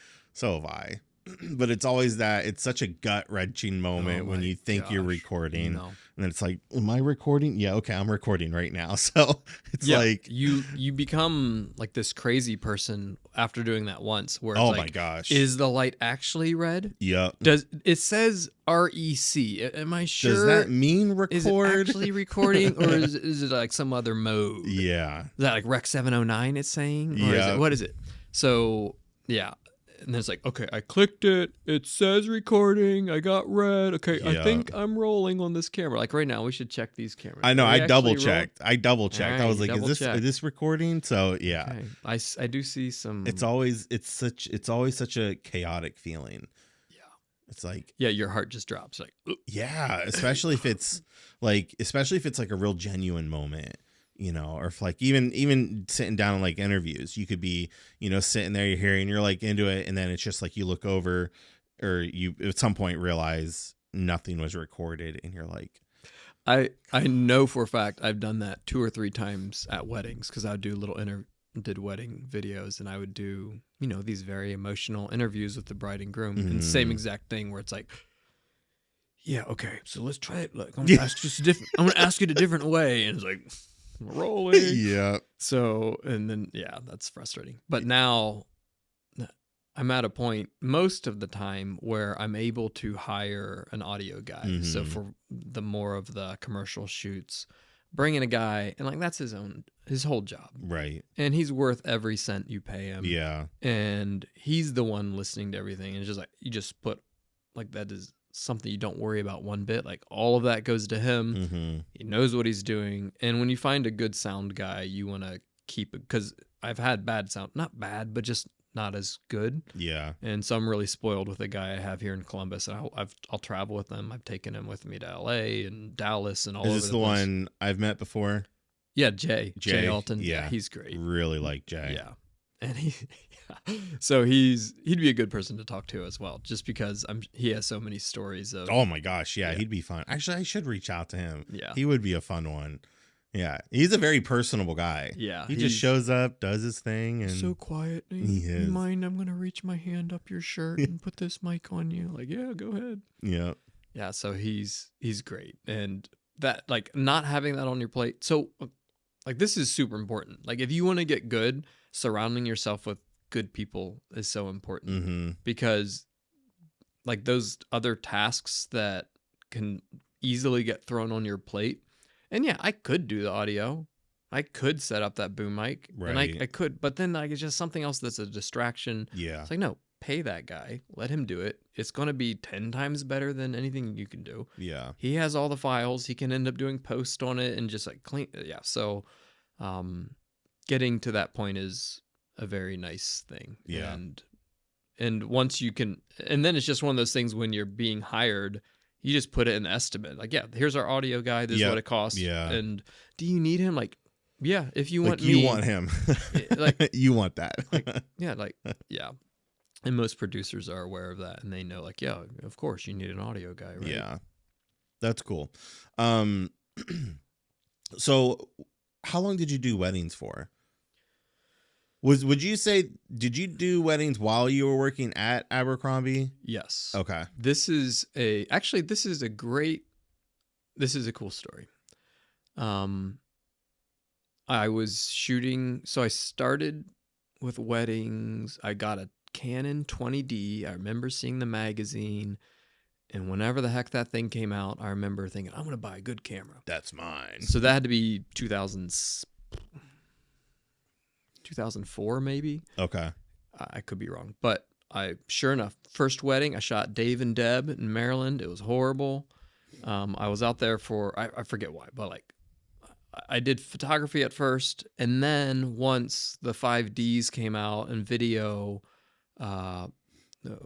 but it's always that it's such a gut wrenching Oh moment when my you think you're gosh. recording, No. and it's like, am I recording? Yeah, okay, I'm recording right now. So it's Yeah, like, you become like this crazy person after doing that once, where it's oh my like, gosh, is the light actually red? yep. Does it says REC? Am I Does that sure? mean Is it record? actually recording, or is it like some other mode? Is Yeah, that like Rec 709 it's saying, or is it yep, what is it? So yeah, and then it's like, okay, I clicked it. It says recording. I got red. Okay, I yep. think I'm rolling on this camera. Like right now, we should check these cameras. I know. Are we I double actually rolling? checked. I double All checked. I right, was you like, double is checked. this recording? So yeah, Okay, I do see it's some. always it's always such a chaotic feeling. Yeah, It's like, yeah, your heart just drops. Like, yeah, especially if it's like a real genuine moment, or if like even sitting down in like interviews, you could be, sitting there, you're hearing, you're like into it, and then it's just like you look over, or you at some point realize nothing was recorded, and you're like, I know for a fact I've done that 2 or 3 times at weddings because I would do did wedding videos, and I would do these very emotional interviews with the bride and groom, and same mm, exact thing where it's like, yeah, okay, so let's try it. Like I'm gonna yeah, ask just a different. I'm gonna ask it a different way, and it's like rolling. yeah, So and then yeah, that's frustrating. But now I'm at a point most of the time where I'm able to hire an audio guy. So mm-hmm. for the more of the commercial shoots, bring in a guy and like that's his whole job. Right, And he's worth every cent you pay him. yeah, And he's the one listening to everything. And it's just like you just put like that is something you don't worry about one bit. Like all of that goes to him. mm-hmm. He knows what he's doing. And when you find a good sound guy, you want to keep it because I've had bad sound, not bad, but just not as good. Yeah. And so I'm really spoiled with the guy I have here in Columbus. And I'll travel with him. I've taken him with me to LA and Dallas and all Is over this the the place. one I've met before? Yeah, Jay Jay. Alton. Yeah, Yeah. he's great. Really like Jay. Yeah. And so he'd be a good person to talk to as well, just because he has so many stories of. Oh my gosh. Yeah, Yeah. he'd be fun. Actually, I should reach out to him. Yeah. He would be a fun one. Yeah. He's a very personable guy. Yeah. He just shows up, does his thing, and so quiet. he is. You mind? I'm gonna reach my hand up your shirt and put this mic on you. Like, yeah, go ahead. Yeah. Yeah. So he's great, and that like not having that on your plate. So like this is super important. Like if you want to get good, surrounding yourself with good people is so important Mm-hmm. because like those other tasks that can easily get thrown on your plate. And yeah, I could do the audio. I could set up that boom mic. And Right. I could, but then like it's just something else that's a distraction. Yeah. It's like, no, pay that guy. Let him do it. It's going to be 10 times better than anything you can do. Yeah. He has all the files. He can end up doing post on it and just like clean. Yeah. So getting to that point is a very nice thing. Yeah. And once you can, and then it's just one of those things when you're being hired, you just put it in the estimate. Like, yeah, here's our audio guy. This is what it costs. Yeah. And do you need him? Like, yeah, if you want like me. you want him. like, you want that. yeah. And most producers are aware of that. And they know, like, yeah, of course you need an audio guy, right? Yeah. That's cool. So how long did you do weddings for? Would you say, did you do weddings while you were working at Abercrombie? Yes. Okay. This is a cool story. I was shooting, so I started with weddings. I got a Canon 20D. I remember seeing the magazine, and whenever the heck that thing came out, I remember thinking, I'm going to buy a good camera. That's mine. So that had to be 2004 maybe. Okay. I could be wrong, but sure enough, first wedding, I shot Dave and Deb in Maryland. It was horrible. I was out there for, I forget why, but like I did photography at first. And then once the 5Ds came out and video,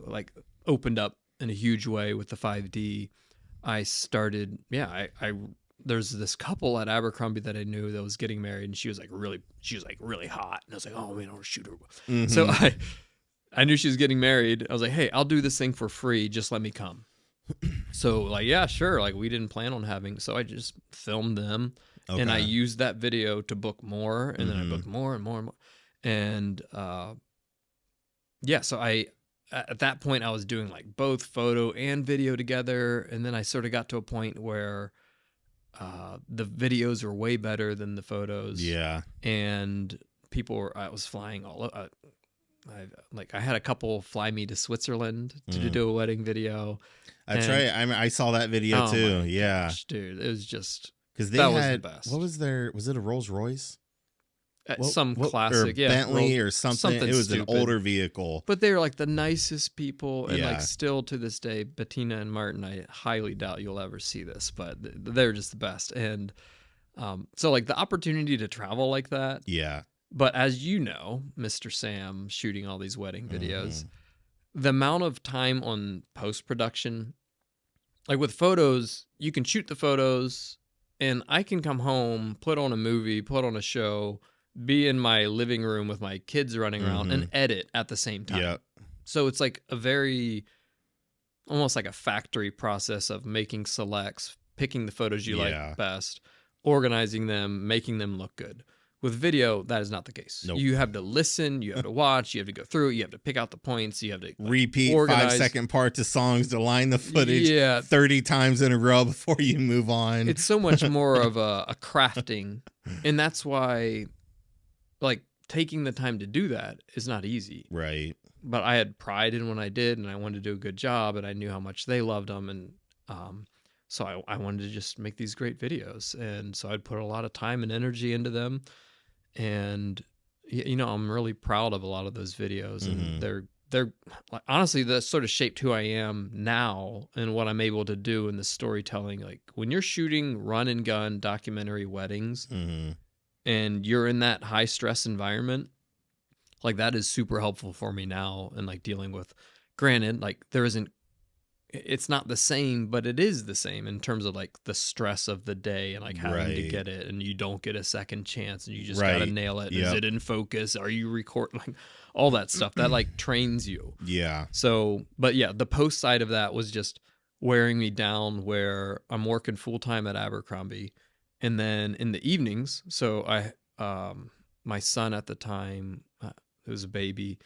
like opened up in a huge way with the 5D, I started, there's this couple at Abercrombie that I knew that was getting married, and she was like really hot, and I was like, oh man, I want to shoot her. Mm-hmm. So I knew she was getting married. I was like, hey, I'll do this thing for free. Just let me come. So like, yeah, sure. Like we didn't plan on having, so I just filmed them, and I used that video to book more, and then I booked more and more and more, and yeah. So at that point I was doing like both photo and video together, and then I sort of got to a point where the videos were way better than the photos, Yeah. and I was flying I had a couple fly me to Switzerland to Mm. do a wedding video, That's and right. I saw that video oh too. my Yeah. gosh, dude, it was just Because they that was the had, what best. was their, was it a Rolls Royce? Some Or classic, yeah, Bentley or something? something It was an stupid. older vehicle. But they were like the nicest people, and like Yeah. still to this day, Bettina and Martin, I highly doubt you'll ever see this, but they're just the best. And so like the opportunity to travel like that. Yeah. But as you know, Mr. Sam shooting all these wedding Hmm. videos, the amount of time on post production, like with photos, you can shoot the photos, and I can come home, put on a movie, put on a show, be in my living room with my kids running around, and Hmm. edit at the same Yeah. time. So it's like a very almost like a factory process of making selects, picking the photos you like Yeah. best, organizing them, making them look good. With video, that is not the case. Nope. You have to listen, you have to watch, you have to go through it, you have to pick out the points, you have to like Repeat five organize. second parts of songs to line the footage Yeah, 30 times in a row before you move on. it's so much more of a crafting. And that's why, like, taking the time to do that is not easy. Right. But I had pride in when I did, and I wanted to do a good job, and I knew how much they loved them, and so I wanted to just make these great videos, and so I'd put a lot of time and energy into them, and I'm really proud of a lot of those videos, and Hmm. they're like, honestly, that sort of shaped who I am now and what I'm able to do in the storytelling. Like when you're shooting run and gun documentary weddings, Hmm. and you're in that high stress environment, like that is super helpful for me now, and like dealing with, granted, like it's not the same, but it is the same in terms of like the stress of the day and like having to Right. get it, and you don't get a second chance, and you just got to Right. nail it. Is Yep. it in focus? Are you recording? Like all that stuff that like trains you. Yeah. So, but yeah, the post side of that was just wearing me down, where I'm working full time at Abercrombie, and then in the evenings, so my son at the time, it was a baby,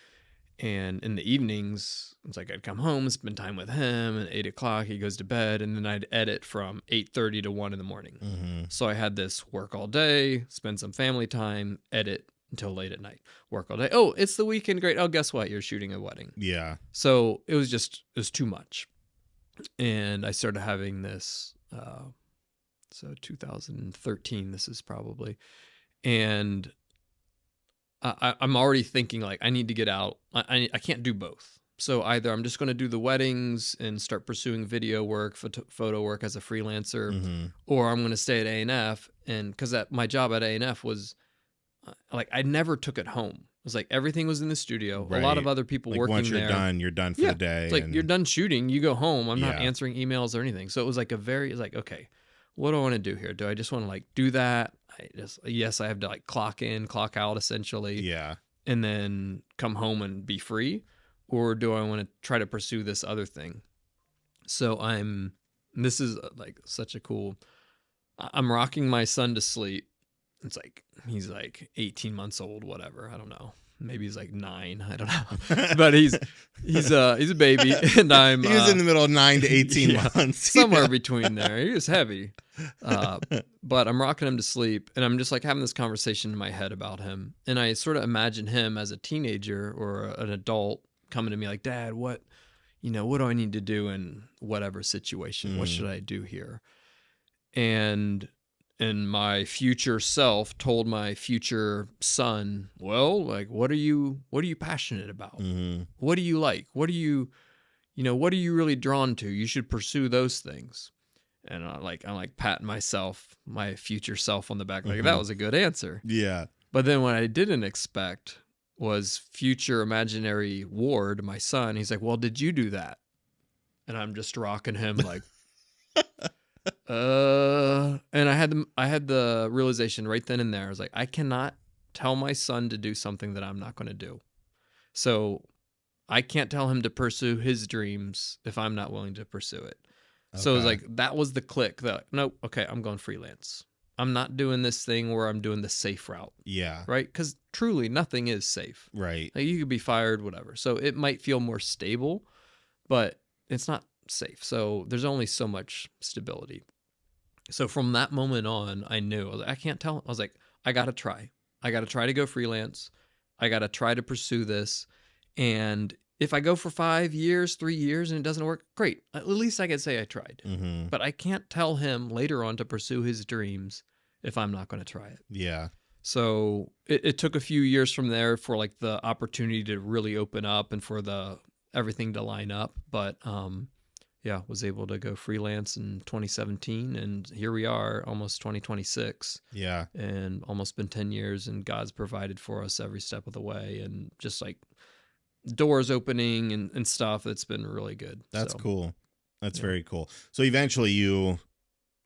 and in the evenings, it's like I'd come home, spend time with him, and 8 o'clock he goes to bed, and then I'd edit from 8:30 to 1 in the morning. Hmm. So I had this work all day, spend some family time, edit until late at night, work all day. Oh, it's the weekend, great. Oh, guess what? You're shooting a wedding. Yeah. So it was too much, and I started having this. So 2013, this is probably, and I'm already thinking like I need to get out. I can't do both. So either I'm just going to do the weddings and start pursuing video work, photo work as a freelancer, Hmm. or I'm going to stay at A&F, and because my job at A&F was like I never took it home. It was like everything was in the studio. A lot of Right. other people Like once working there. you're done for Yeah, the day. it's like you're And done shooting, you go home. I'm not yeah. answering emails or anything. So it was like it's like, okay, what do I want to do here? Do I just want to like do that? Yes, I have to like clock in, clock out essentially, Yeah. and then come home and be free, or do I want to try to pursue this other thing? So this is like such a cool. I'm rocking my son to sleep. It's like he's like 18 months old, whatever. I don't know. Maybe he's like 9. I don't know. But he's a baby, and I'm He was in the middle of 9 to 18 yeah, months. somewhere between there. He was heavy. But I'm rocking him to sleep, and I'm just like having this conversation in my head about him. And I sort of imagine him as a teenager or an adult coming to me like, Dad, what do I need to do in whatever situation? What should I do here? And my future self told my future son, well, like, what are you passionate about? Hmm. What do you like? What are you really drawn to? You should pursue those things. And I'm like patting my future self on the back, like that Hmm. was a good answer. Yeah. But then what I didn't expect was future imaginary Ward, my son. He's like, well, did you do that? And I'm just rocking him like, and I had the realization right then and there. I was like, I cannot tell my son to do something that I'm not going to do. So I can't tell him to pursue his dreams if I'm not willing to pursue it. So it was Okay. like, that was the click that, nope, okay, I'm going freelance. I'm not doing this thing where I'm doing the safe route, Yeah. right? Because truly nothing is safe. Right. Like, you could be fired, whatever. So it might feel more stable, but it's not safe. So there's only so much stability. So from that moment on, I knew I was like, I can't tell. I was like, I got to try. I got to try to go freelance. I got to try to pursue this. And if I go for 5 years, 3 years, and it doesn't work, great. At least I could say I tried. Mm-hmm. But I can't tell him later on to pursue his dreams if I'm not going to try it. Yeah. So it took a few years from there for like the opportunity to really open up and for the everything to line up. But yeah, was able to go freelance in 2017, and here we are, almost 2026, Yeah. and almost been 10 years, and God's provided for us every step of the way, and just like doors opening and stuff. It's been really good. That's So cool. That's yeah. very cool. So eventually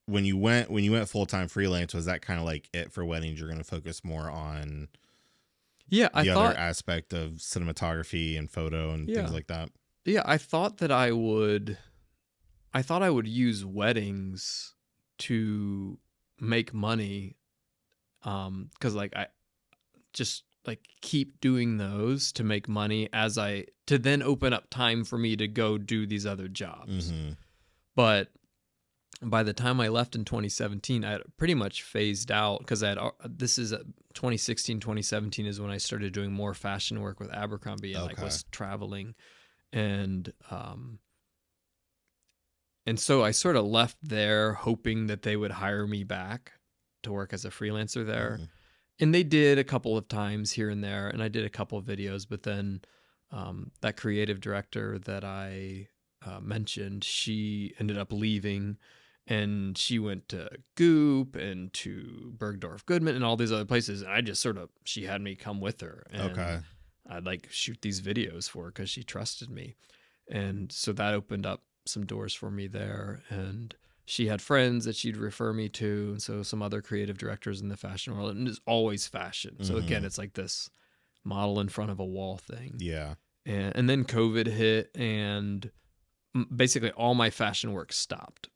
when you went full-time freelance, was that kind of like it for weddings? You're going to focus more on Yeah, I the other thought, aspect of cinematography and photo and things yeah, like that? yeah, I thought I would use weddings to make money, because like I just like keep doing those to make money as I to then open up time for me to go do these other jobs. Mm-hmm. But by the time I left in 2017, I had pretty much phased out, because I had this is 2016, 2017 is when I started doing more fashion work with Abercrombie, and like Okay. was traveling, and so I sort of left there hoping that they would hire me back to work as a freelancer there. Mm-hmm. And they did a couple of times here and there, and I did a couple of videos, but then that creative director that I mentioned, she ended up leaving, and she went to Goop and to Bergdorf Goodman and all these other places. And I just sort of, she had me come with her, Okay. and I'd like shoot these videos for her because she trusted me. And so that opened up some doors for me there. And she had friends that she'd refer me to, and so some other creative directors in the fashion world, and it's always fashion. So again, Mm-hmm. it's like this model in front of a wall thing. Yeah. And then COVID hit, and basically all my fashion work stopped.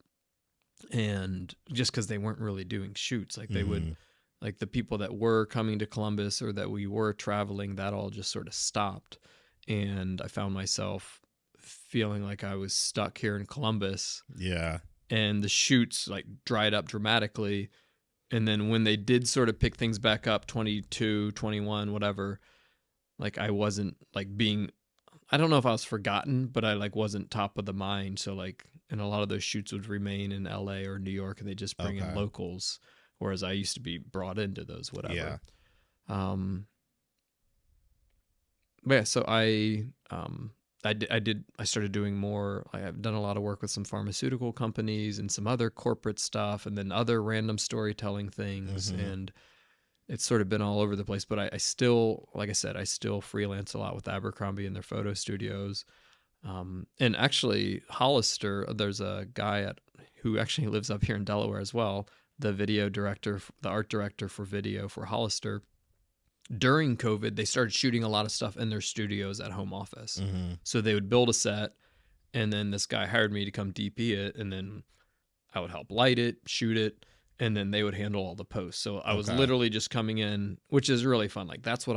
And just because they weren't really doing shoots, like they Mm-hmm. would, like the people that were coming to Columbus or that we were traveling, that all just sort of stopped. And I found myself feeling like I was stuck here in Columbus, Yeah. and the shoots like dried up dramatically. And then when they did sort of pick things back up, 22, 21, whatever, like I wasn't like being, I don't know if I was forgotten, but I like wasn't top of the mind. So like, and a lot of those shoots would remain in LA or New York, and they just bring in Okay. locals, whereas I used to be brought into those, Yeah. whatever. But yeah, so I started doing more. I've done a lot of work with some pharmaceutical companies and some other corporate stuff, and then other random storytelling things. Mm-hmm. And it's sort of been all over the place. But I still, like I said, I still freelance a lot with Abercrombie in their photo studios. And actually, Hollister, there's a guy who actually lives up here in Delaware as well, the video director, the art director for video for Hollister. During COVID, they started shooting a lot of stuff in their studios at home office. Mm-hmm. So they would build a set, and then this guy hired me to come DP it, and then I would help light it, shoot it, and then they would handle all the posts. So I was Okay. literally just coming in, which is really fun. Like that's what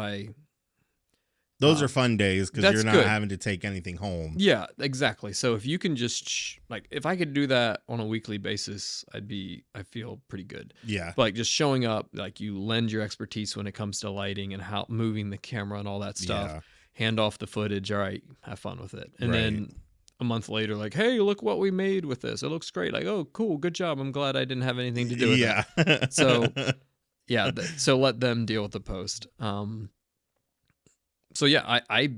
Those are fun days because you're that's not good. having to take anything home. Yeah, exactly. So if you can just like if I could do that on a weekly basis, I feel pretty good. Yeah. But like just showing up, like you lend your expertise when it comes to lighting and how moving the camera and all that stuff. Yeah. Hand off the footage. All right, have fun with it. And Right. then a month later, like, hey, look what we made with this. It looks great. Like, oh, cool, good job. I'm glad I didn't have anything to do with it. Yeah. So yeah, so let them deal with the post. So yeah, I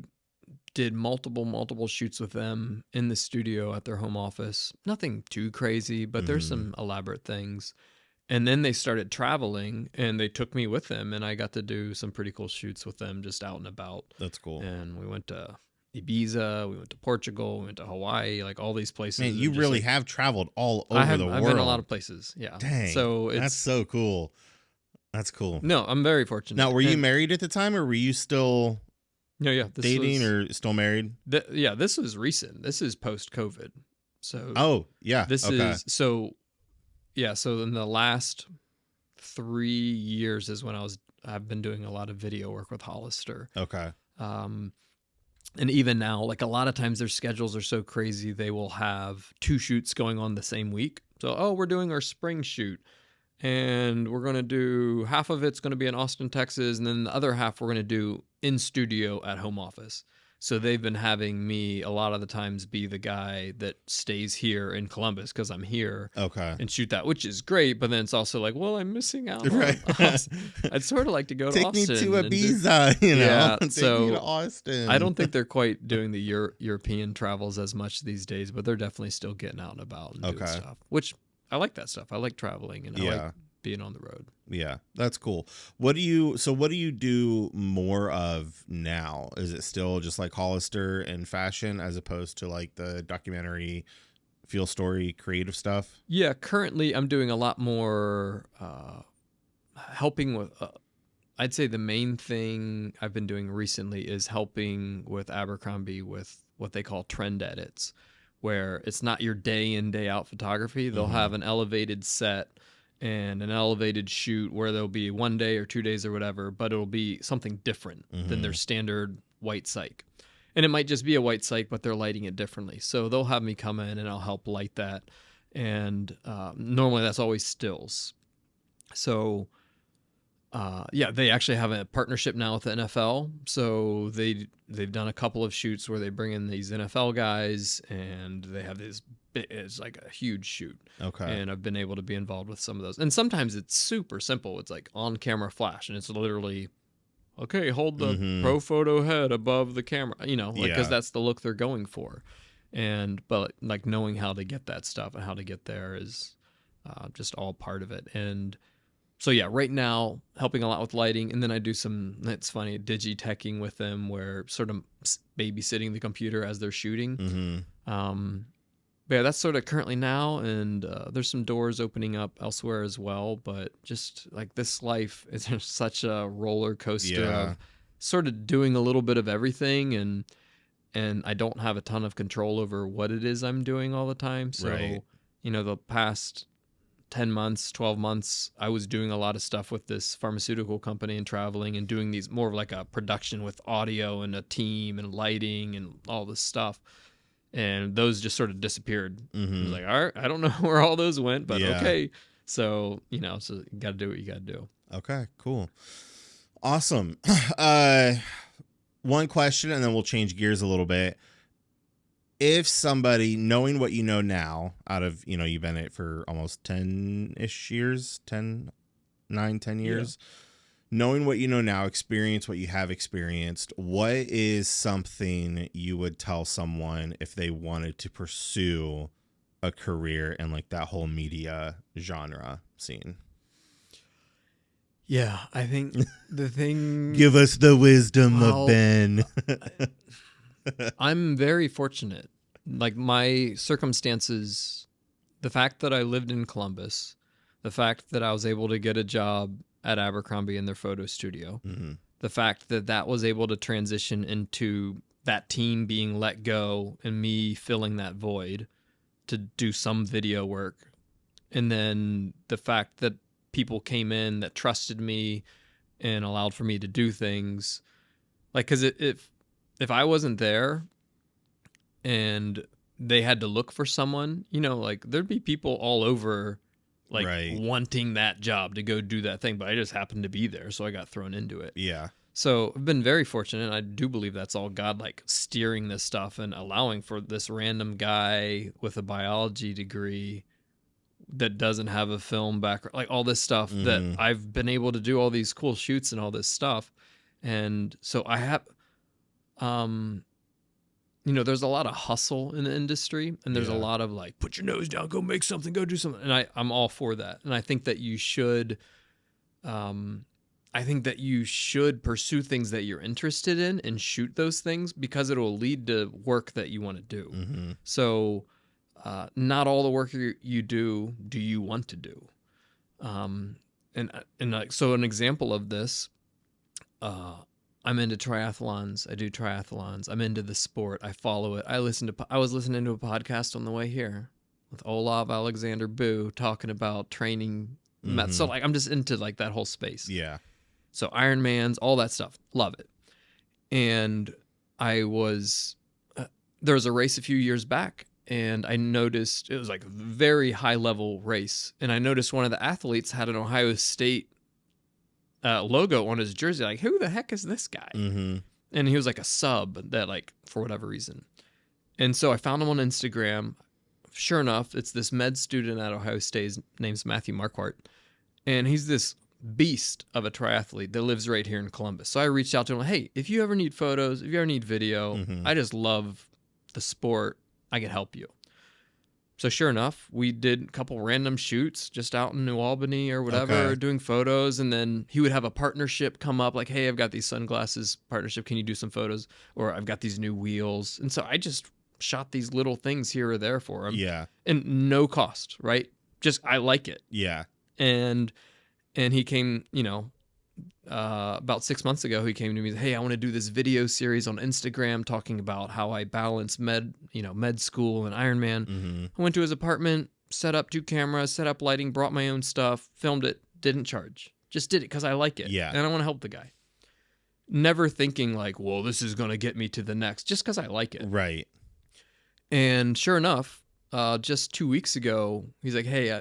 did multiple shoots with them in the studio at their home office. Nothing too crazy, but there's Mm-hmm. some elaborate things. And then they started traveling, and they took me with them, and I got to do some pretty cool shoots with them just out and about. That's cool. And we went to Ibiza, we went to Portugal, we went to Hawaii, like all these places. Man, you And just really like have traveled all over the I've been a lot world. of places. Yeah. Dang. So That's it's so cool. That's cool. no, I'm very Now, fortunate. were you And married at the time or were you still no, yeah, dating or still married? yeah, this was recent. This is post COVID. So Oh, yeah. this Okay. is so yeah, so in the last 3 years is when I've been doing a lot of video work with Hollister. Okay. Um, and even now, like a lot of times their schedules are so crazy, they will have 2 shoots going on the same week. So, oh, we're doing our spring shoot and we're going to do half of it's going to be in Austin, Texas. And then the other half we're going to do in studio at home office. So they've been having me a lot of the times be the guy that stays here in Columbus because I'm here Okay. and shoot that, which is great. But then it's also like, well, I'm missing out on Right. Austin. I'd sort of like to go to Take Austin. me to and Ibiza, you know. Yeah, Take so me to Austin. I don't think they're quite doing the European travels as much these days, but they're definitely still getting out and about and doing stuff, which I like that stuff. I like traveling and I like being on the road. Yeah, that's cool. What do you do more of now? Is it still just like Hollister and fashion as opposed to like the documentary, field story, creative stuff? Yeah, currently I'm doing a lot more helping with I'd say the main thing I've been doing recently is helping with Abercrombie with what they call trend edits, where it's not your day in, day out photography. They'll have an elevated set and an elevated shoot where there'll be 1 day or 2 days or whatever, but it'll be something different than their standard white cyc. And it might just be a white cyc, but they're lighting it differently. So they'll have me come in and I'll help light that. And normally that's always stills. So they actually have a partnership now with the NFL. So they've done a couple of shoots where they bring in these NFL guys and they have this it's like a huge shoot. Okay. And I've been able to be involved with some of those. And sometimes it's super simple. It's like on camera flash and it's literally, okay, hold the pro photo head above the camera, because that's the look they're going for. But like knowing how to get that stuff and how to get there is just all part of it. And so yeah, right now helping a lot with lighting, and then I do some, it's funny, digi-teching with them where sort of babysitting the computer as they're shooting. But yeah, that's sort of currently now, and there's some doors opening up elsewhere as well. But just like this life is just such a roller coaster of sort of doing a little bit of everything, and I don't have a ton of control over what it is I'm doing all the time. So, the past 10 months, 12 months, I was doing a lot of stuff with this pharmaceutical company and traveling and doing these more of like a production with audio and a team and lighting and all this stuff. And those just sort of disappeared. I was like, all right, I don't know where all those went, but okay. So, so you got to do what you got to do. Okay, cool. Awesome. One question, and then we'll change gears a little bit. If somebody, knowing what you know now, out of, you've been in it for almost 10-ish years, 10 years, knowing what you know now, experience what you have experienced, what is something you would tell someone if they wanted to pursue a career in like that whole media genre scene? Yeah, I think the thing... Give us the wisdom of Ben. I'm very fortunate. Like my circumstances, the fact that I lived in Columbus, the fact that I was able to get a job at Abercrombie in their photo studio, the fact that that was able to transition into that team being let go and me filling that void to do some video work. And then the fact that people came in that trusted me and allowed for me to do things. Like, because if I wasn't there and they had to look for someone, like there'd be people all over like wanting that job to go do that thing, but I just happened to be there, so I got thrown into it. Yeah. So I've been very fortunate. I do believe that's all God, like steering this stuff and allowing for this random guy with a biology degree that doesn't have a film background, like all this stuff that I've been able to do all these cool shoots and all this stuff. And so I have, there's a lot of hustle in the industry, and there's a lot of like, put your nose down, go make something, go do something. And I'm all for that. And I think that you should, pursue things that you're interested in and shoot those things because it will lead to work that you want to do. So, not all the work you do you want to do. So an example of this, I'm into triathlons. I do triathlons. I'm into the sport. I follow it. I was listening to a podcast on the way here with Olav Alexander Boo talking about training So Mm-hmm. like I'm just into like that whole space. Yeah. So Iron Man's, all that stuff, love it. And I was there was a race a few years back, and I noticed it was like a very high level race, and I noticed one of the athletes had an Ohio State logo on his jersey. Like, who the heck is this guy? Mm-hmm. And he was like a sub that, like, for whatever reason. And so I found him on Instagram. Sure enough, it's this med student at Ohio State. His name's Matthew Marquardt. And he's this beast of a triathlete that lives right here in Columbus. So I reached out to him, hey, if you ever need photos, if you ever need video, Mm-hmm. I just love the sport. I can help you. So sure enough, we did a couple random shoots just out in New Albany or whatever, Okay. doing photos. And then he would have a partnership come up like, hey, I've got these sunglasses partnership. Can you do some photos? Or I've got these new wheels. And so I just shot these little things here or there for him Yeah. and no cost, right? Just, I like it. Yeah. And he came, about 6 months ago, he came to me, hey, I want to do this video series on Instagram talking about how I balance med school and Ironman. Mm-hmm. I went to his apartment, set up 2 cameras, set up lighting, brought my own stuff, filmed it, didn't charge. Just did it because I like it. Yeah. And I want to help the guy. Never thinking like, well, this is going to get me to the next, just because I like it. Right. And sure enough, just 2 weeks ago, he's like, hey,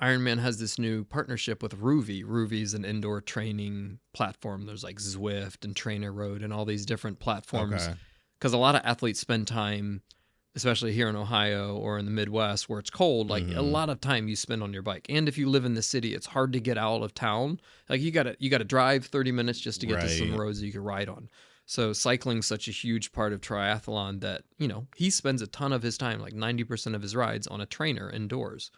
Ironman has this new partnership with Ruvi. Ruvi is an indoor training platform. There's like Zwift and Trainer Road and all these different platforms. Okay. Because a lot of athletes spend time, especially here in Ohio or in the Midwest where it's cold, like a lot of time you spend on your bike. And if you live in the city, it's hard to get out of town. Like you gotta drive 30 minutes just to get to some Right. roads that you can ride on. So cycling's such a huge part of triathlon that, he spends a ton of his time, like 90% of his rides, on a trainer indoors.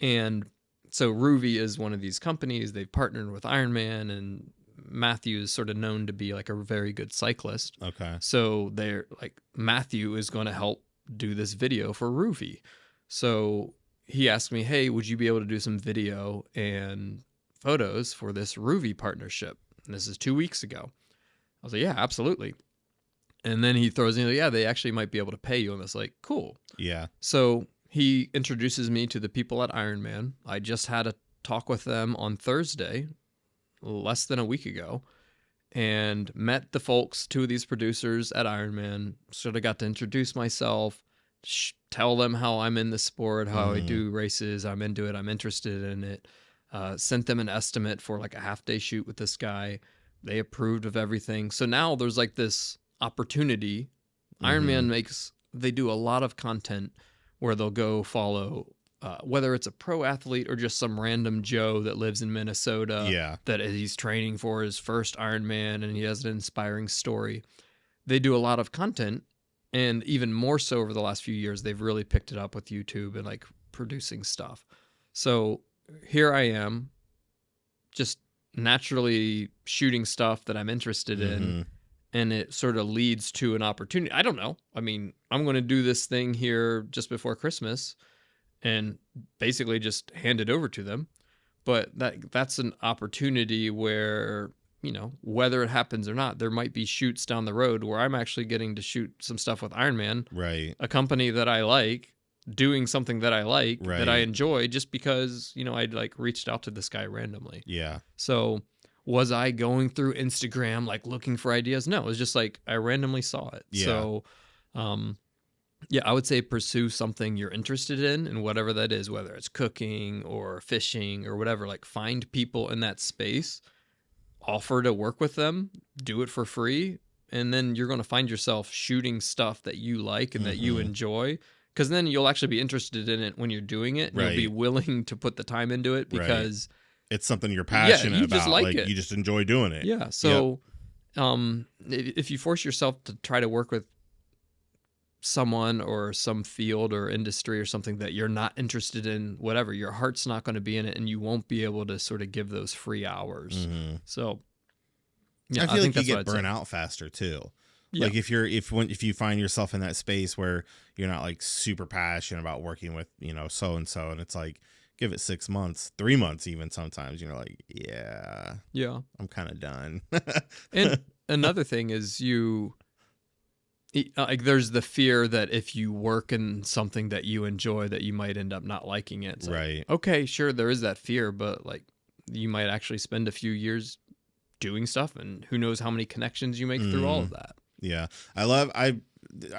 And so Ruvi is one of these companies. They've partnered with Ironman, and Matthew is sort of known to be like a very good cyclist. Okay. So they're like, Matthew is going to help do this video for Ruvi. So he asked me, hey, would you be able to do some video and photos for this Ruvi partnership? And this is 2 weeks ago. I was like, yeah, absolutely. And then he throws in, yeah, they actually might be able to pay you. And I was like, cool. Yeah. So he introduces me to the people at Ironman. I just had a talk with them on Thursday, less than a week ago, and met the folks, 2 of these producers at Ironman. Sort of got to introduce myself, tell them how I'm in the sport, how I do races, I'm into it, I'm interested in it. Sent them an estimate for like a half-day shoot with this guy. They approved of everything. So now there's like this opportunity. Ironman they do a lot of content where they'll go follow, whether it's a pro athlete or just some random Joe that lives in Minnesota, Yeah. that he's training for his first Ironman and he has an inspiring story. They do a lot of content, and even more so over the last few years, they've really picked it up with YouTube and like producing stuff. So here I am, just naturally shooting stuff that I'm interested in, and it sort of leads to an opportunity. I don't know. I mean, I'm going to do this thing here just before Christmas and basically just hand it over to them. But that's an opportunity where, whether it happens or not, there might be shoots down the road where I'm actually getting to shoot some stuff with Ironman, Right. a company that I like, doing something that I like, that I Right. enjoy, just because, I'd like reached out to this guy randomly. Yeah. So was I going through Instagram like looking for ideas? No, it was just like I randomly saw it. Yeah. So yeah, I would say pursue something you're interested in, and whatever that is, whether it's cooking or fishing or whatever, like find people in that space, offer to work with them, do it for free, and then you're going to find yourself shooting stuff that you like and that you enjoy, because then you'll actually be interested in it when you're doing it, and Right. you'll be willing to put the time into it because It's something you're passionate you just about. like it. You just enjoy doing it. yeah. So if you force yourself to try to work with someone or some field or industry or something that you're not interested in, whatever, your heart's not going to be in it, and you won't be able to sort of give those free hours. So yeah, I feel think like you that's get what I'd burnt say. out faster too. Yeah. Like if you find yourself in that space where you're not like super passionate about working with, so and so, and it's like, give it 6 months, 3 months, even sometimes, like, yeah, Yeah. I'm kind of done. And another thing is like there's the fear that if you work in something that you enjoy, that you might end up not liking it. It's like, Right. okay, sure, there is that fear, but like you might actually spend a few years doing stuff, and who knows how many connections you make through all of Mm, that. yeah.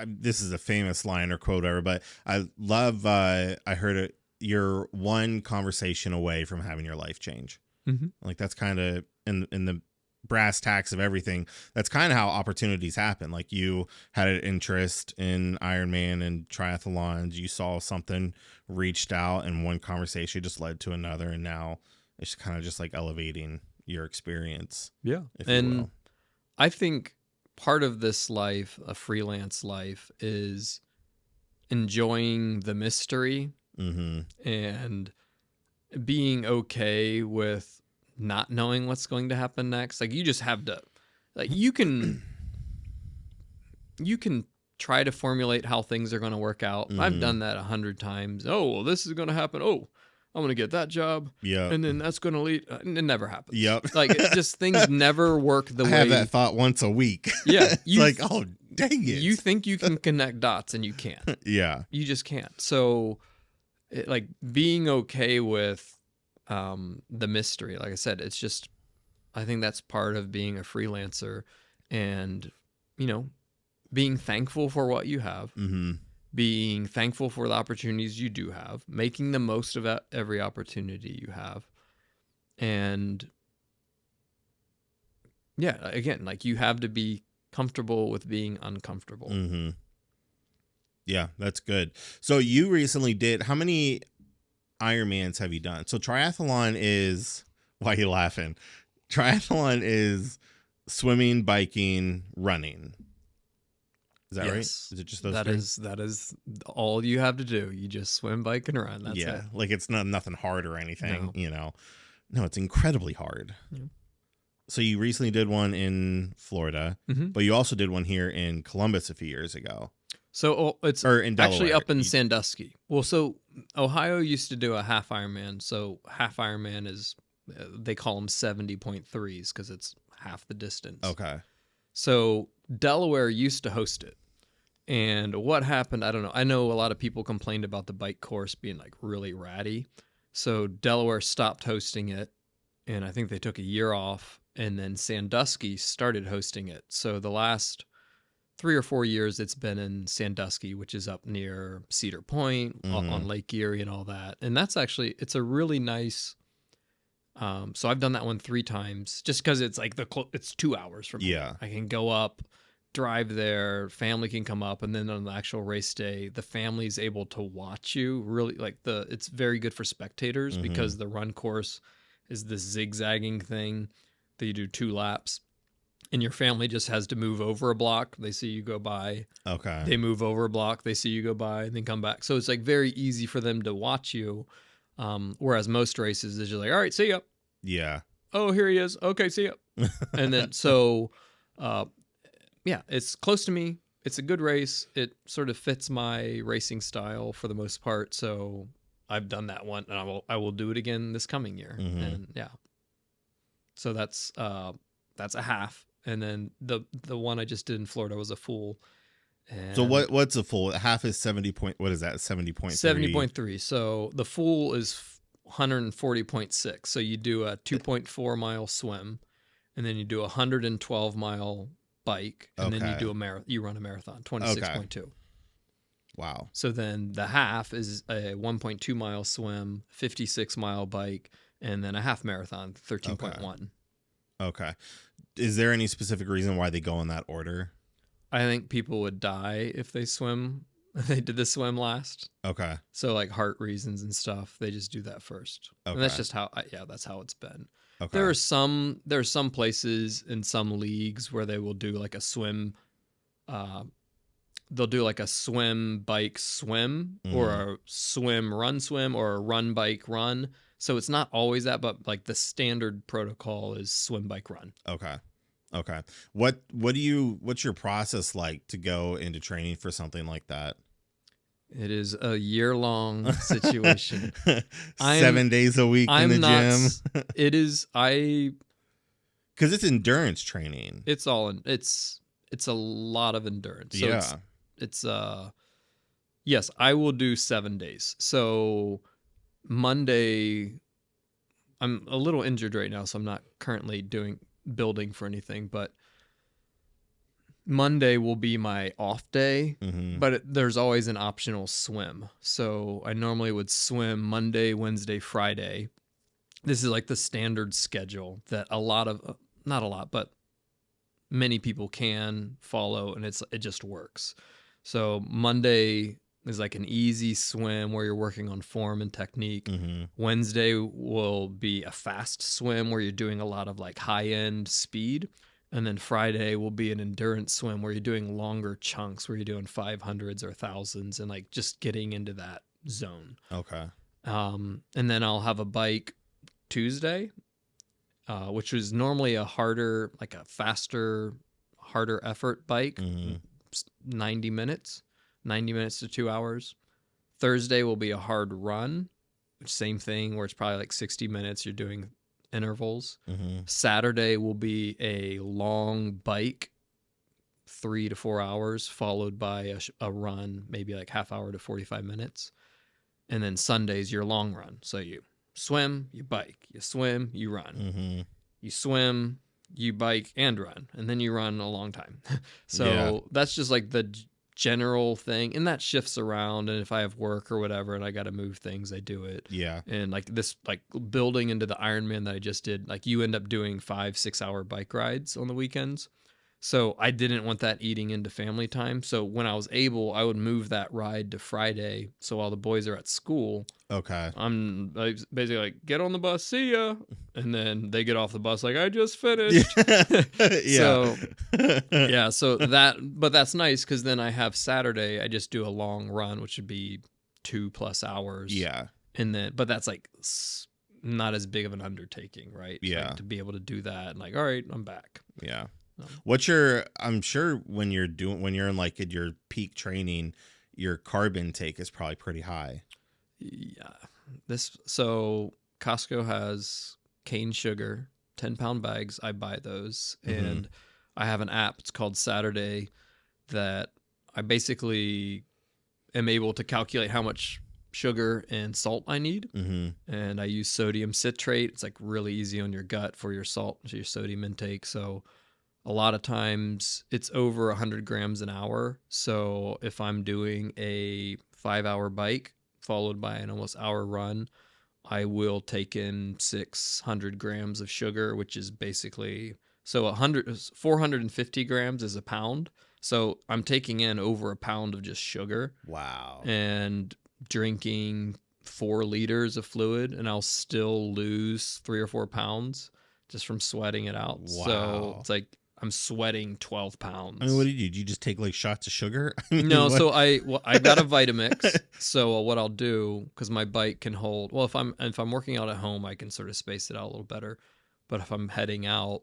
This is a famous line or quote ever, but I love, I heard it. You're one conversation away from having your life change. Mm-hmm. Like that's kind of in the brass tacks of everything. That's kind of how opportunities happen. Like you had an interest in Ironman and triathlons. You saw something, reached out, and one conversation just led to another, and now it's kind of just like elevating your experience, Yeah. if you And will. I think part of this life, a freelance life, is enjoying the mystery Mm-hmm. and being okay with not knowing what's going to happen next. Like you just have to, like you can try to formulate how things are going to work out. I've Mm-hmm. done that 100 times. Oh, well, this is going to happen. Oh, I'm going to get that job, Yep. and then that's going to lead. And it never happens. Yep. Like it just things never work the I have that way. thought once a week. Yeah, It's like, oh, dang you it. think you can connect dots and you can't. Yeah. You just can't. So, like being okay with the mystery. Like I said, it's just I think that's part of being a freelancer, and you know, being thankful for what you have, Mm-hmm. being thankful for the opportunities you do have, making the most of every opportunity you have, and yeah, again, like you have to be comfortable with being uncomfortable. Mm-hmm. Yeah, that's good. So you recently did, how many Ironmans have you done? So triathlon is, why are you laughing? Triathlon is swimming, biking, running. Is that right? Yes. Is it just those That three? is that is all you have to do. You just swim, bike, and run. That's Yeah. it. Like it's not nothing hard or anything, No. you know. No, it's incredibly hard. Yeah. So you recently did one in Florida, Mm-hmm. but you also did one here in Columbus a few years ago. So it's Or in actually Delaware. up in Sandusky. Well, so Ohio used to do a half Ironman. So half Ironman is they call them 70.3s because it's half the distance. Okay. So Delaware used to host it. And what happened, I don't know. I know a lot of people complained about the bike course being like really ratty. So Delaware stopped hosting it, and I think they took a year off, and then Sandusky started hosting it. So the last 3 or 4 years it's been in Sandusky, which is up near Cedar Point Mm-hmm. on Lake Erie and all that. And that's actually it's a really nice. So I've done that one 3 times just because it's like it's 2 hours from here. Yeah. I can go up, drive there, family can come up, and then on the actual race day, the family's able to watch you. Really, like it's very good for spectators Mm-hmm. because the run course is this zigzagging thing that you do 2 laps, and your family just has to move over a block. They see you go by. Okay. They move over a block. They see you go by, and then come back. So it's like very easy for them to watch you. Whereas most races is just like, all right, see ya. Yeah. Oh, here he is. Okay, see ya. And then so, uh, yeah, it's close to me. It's a good race. It sort of fits my racing style for the most part. So I've done that one, and I will do it again this coming year. Mm-hmm. And yeah, so that's a half, and then the one I just did in Florida was a full. And So what's a full? Half is 70 point. What is that? 70.3. 70.3. So the full is 140.6. So you do a 2.4 mile swim, and then you do a 112-mile bike, and then you Okay. do you run a marathon, 26.2. Wow. So then the half is a 1.2 mile swim, 56-mile bike, and then a half marathon, 13.1. Okay. Is there any specific reason why they go in that order? I think people would die if they they did the swim last. Okay. So like heart reasons and stuff, they just do that first. Okay. And that's just that's how it's been. Okay. There are some places in some leagues where they will do like a swim they'll do like a swim bike swim or a swim or a run bike run. So it's not always that, but like the standard protocol is swim bike run. Okay. Okay. What's your process like to go into training for something like that? It is a year-long situation. 7 days a week in the gym. It is Because it's endurance training. it's all in it's it's a lot of endurance. So Yeah. it's yes, I will do 7 days. So Monday, I'm a little injured right now, so I'm not currently doing building for anything, but Monday will be my off day, Mm-hmm. but there's always an optional swim. So I normally would swim Monday, Wednesday, Friday. This is like the standard schedule that a lot of, not a lot, but many people can follow, and it just works. So Monday is like an easy swim where you're working on form and technique. Mm-hmm. Wednesday will be a fast swim where you're doing a lot of like high end speed. And then Friday will be an endurance swim where you're doing longer chunks where you're doing 500s or thousands and like just getting into that zone. Okay. And then I'll have a bike Tuesday, which was normally a harder, like a faster, harder effort bike, Mm-hmm. 90 minutes, 90 minutes to 2 hours. Thursday will be a hard run, which same thing where it's probably like 60 minutes. You're doing intervals. Mm-hmm. Saturday will be a long bike, 3 to 4 hours, followed by a run, maybe like half hour to 45 minutes. And then Sunday's your long run. So you swim, you bike, you swim, you run. Mm-hmm. You swim, you bike, and run, and then you run a long time. Yeah. So that's just like the general thing, and that shifts around. And if I have work or whatever, and I got to move things, I do it. Yeah. And like this, like building into the Ironman that I just did, like you end up doing 5-6 hour bike rides on the weekends. So I didn't want that eating into family time. So when I was able, I would move that ride to Friday. So while the boys are at school, Okay. I'm like, basically like, get on the bus, see ya. And then they get off the bus like, I just Yeah. finished. Yeah. So yeah, so but that's nice because then I have Saturday, I just do a long run, which would be 2+ hours. Yeah. And then, but that's like not as big of an undertaking, right? Yeah. Like to be able to do that and like, all right, I'm back. Yeah. Um, I'm sure when you're in like at your peak training, your carb intake is probably pretty high. Yeah. So Costco has cane sugar, 10-pound bags. I buy those. Mm-hmm. And I have an app. It's called Saturday that I basically am able to calculate how much sugar and salt I need. Mm-hmm. And I use sodium citrate. It's like really easy on your gut for your salt, your sodium intake. So a lot of times it's over 100 grams an hour. So if I'm doing a 5-hour bike followed by an almost hour run, I will take in 600 grams of sugar, which is basically, so 450 grams is a pound. So I'm taking in over a pound of just sugar Wow. and drinking 4 liters of fluid, and I'll still lose 3 or 4 pounds just from sweating it out. Wow. So it's like I'm sweating 12 pounds. I mean, what did you do? Did you just take like shots of sugar? I mean, No, what? so I got a Vitamix. So what I'll do, because my bike can hold, well, if I'm working out at home, I can sort of space it out a little better. But if I'm heading out,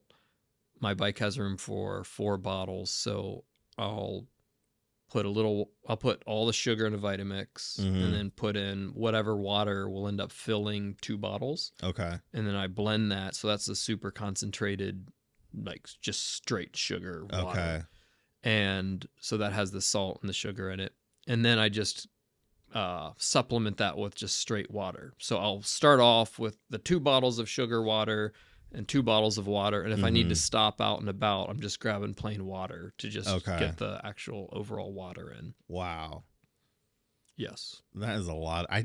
my bike has room for 4 bottles. So I'll put all the sugar in a Vitamix, Mhm. and then put in whatever water will end up filling 2 bottles. Okay. And then I blend that. So that's a super concentrated, like just straight sugar water. Okay. And so that has the salt and the sugar in it. And then I just supplement that with just straight water. So I'll start off with the 2 bottles of sugar water and 2 bottles of water. And if I need to stop out and about, I'm just grabbing plain water to just get the actual overall water in. Wow. Yes. That is a lot. I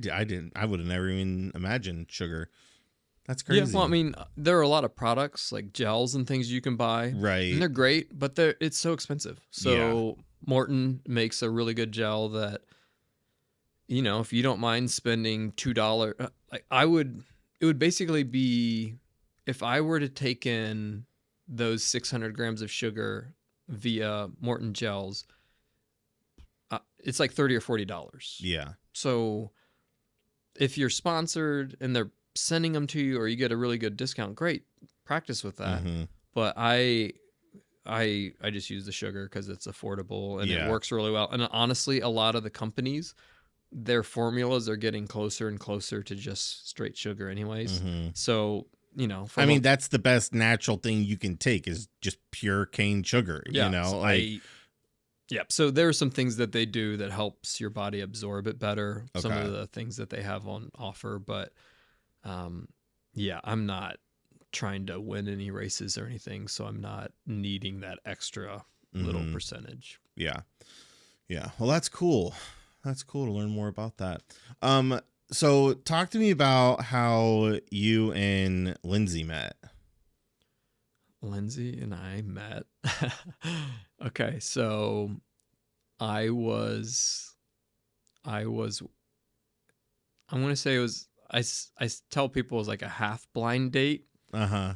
would have never even imagined sugar. That's crazy. Yeah, well, I mean, there are a lot of products like gels and things you can buy. Right. And they're great, but it's so expensive. So Morton makes a really good gel that, if you don't mind spending $2, like it would basically be, if I were to take in those 600 grams of sugar via Morton gels, it's like $30 or $40. Yeah. So if you're sponsored and they're sending them to you, or you get a really good discount, great, practice with that. Mm-hmm. But I just use the sugar because it's affordable and it works really well. And honestly, a lot of the companies, their formulas are getting closer and closer to just straight sugar anyways. Mm-hmm. So for I a mean, long, that's the best natural thing you can take is just pure cane sugar, yeah. So like, yep. So there are some things that they do that helps your body absorb it better. Some of okay. the things that they have on offer, but um, yeah, I'm not trying to win any races or anything, so I'm not needing that extra little Mm-hmm. percentage. Yeah. Yeah. Well, that's cool. That's cool to learn more about that. So talk to me about how you and Lindsay met. Lindsay and I met. Okay, so I was, I was, I'm gonna say it was. I tell people it was like a half blind date. Uh-huh.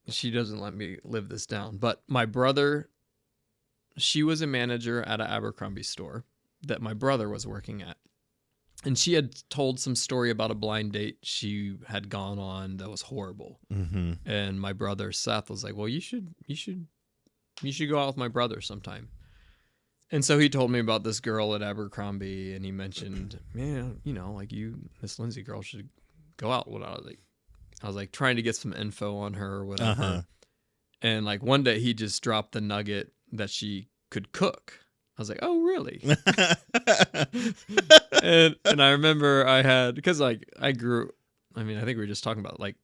She doesn't let me live this down, but my brother, she was a manager at an Abercrombie store that my brother was working at. And she had told some story about a blind date she had gone on that was horrible. Mm-hmm. And my brother Seth was like, "Well, you should go out with my brother sometime." And so he told me about this girl at Abercrombie, and he mentioned, "Man, like this Lindsay girl should go out." What I was like trying to get some info on her or Uh-huh. whatever. And like one day he just dropped the nugget that she could cook. I was like, "Oh, really?" And I remember I had, because like I grew, I mean, I think we were just talking about like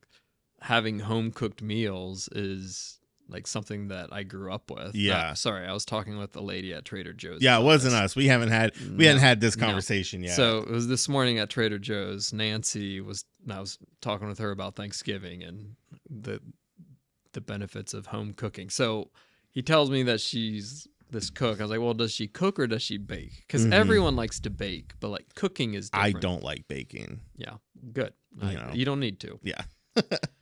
having home cooked meals is like something that I grew up with. Yeah. Not sorry, I was talking with the lady at Trader Joe's Yeah, it about wasn't this. us. We hadn't No, had this no. conversation yet. So it was this morning at Trader Joe's. I was talking with her about Thanksgiving and the benefits of home cooking. So he tells me that she's this cook. I was like, well, does she cook or does she bake? Because Mm-hmm. everyone likes to bake, but like cooking is I different. don't like baking. Yeah, good. You know. You don't need to. Yeah.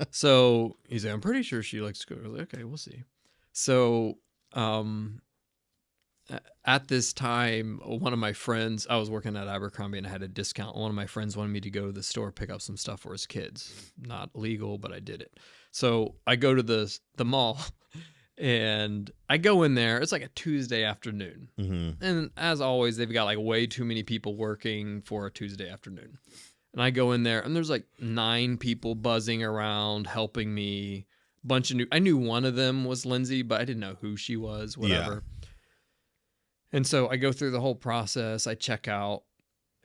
So he's like, I'm pretty sure she likes to cook. I was like, okay, we'll see. So um, at this time, one of my friends, I was working at Abercrombie and I had a discount. One of my friends wanted me to go to the store pick up some stuff for his kids. Not legal, but I did it. So I go to the mall and I go in there. It's like a Tuesday afternoon. Mm-hmm. And as always, they've got like way too many people working for a Tuesday afternoon. And I go in there and there's like 9 people buzzing around helping me. I knew one of them was Lindsay, but I didn't know who she was, Yeah. whatever. And so I go through the whole process, I check out,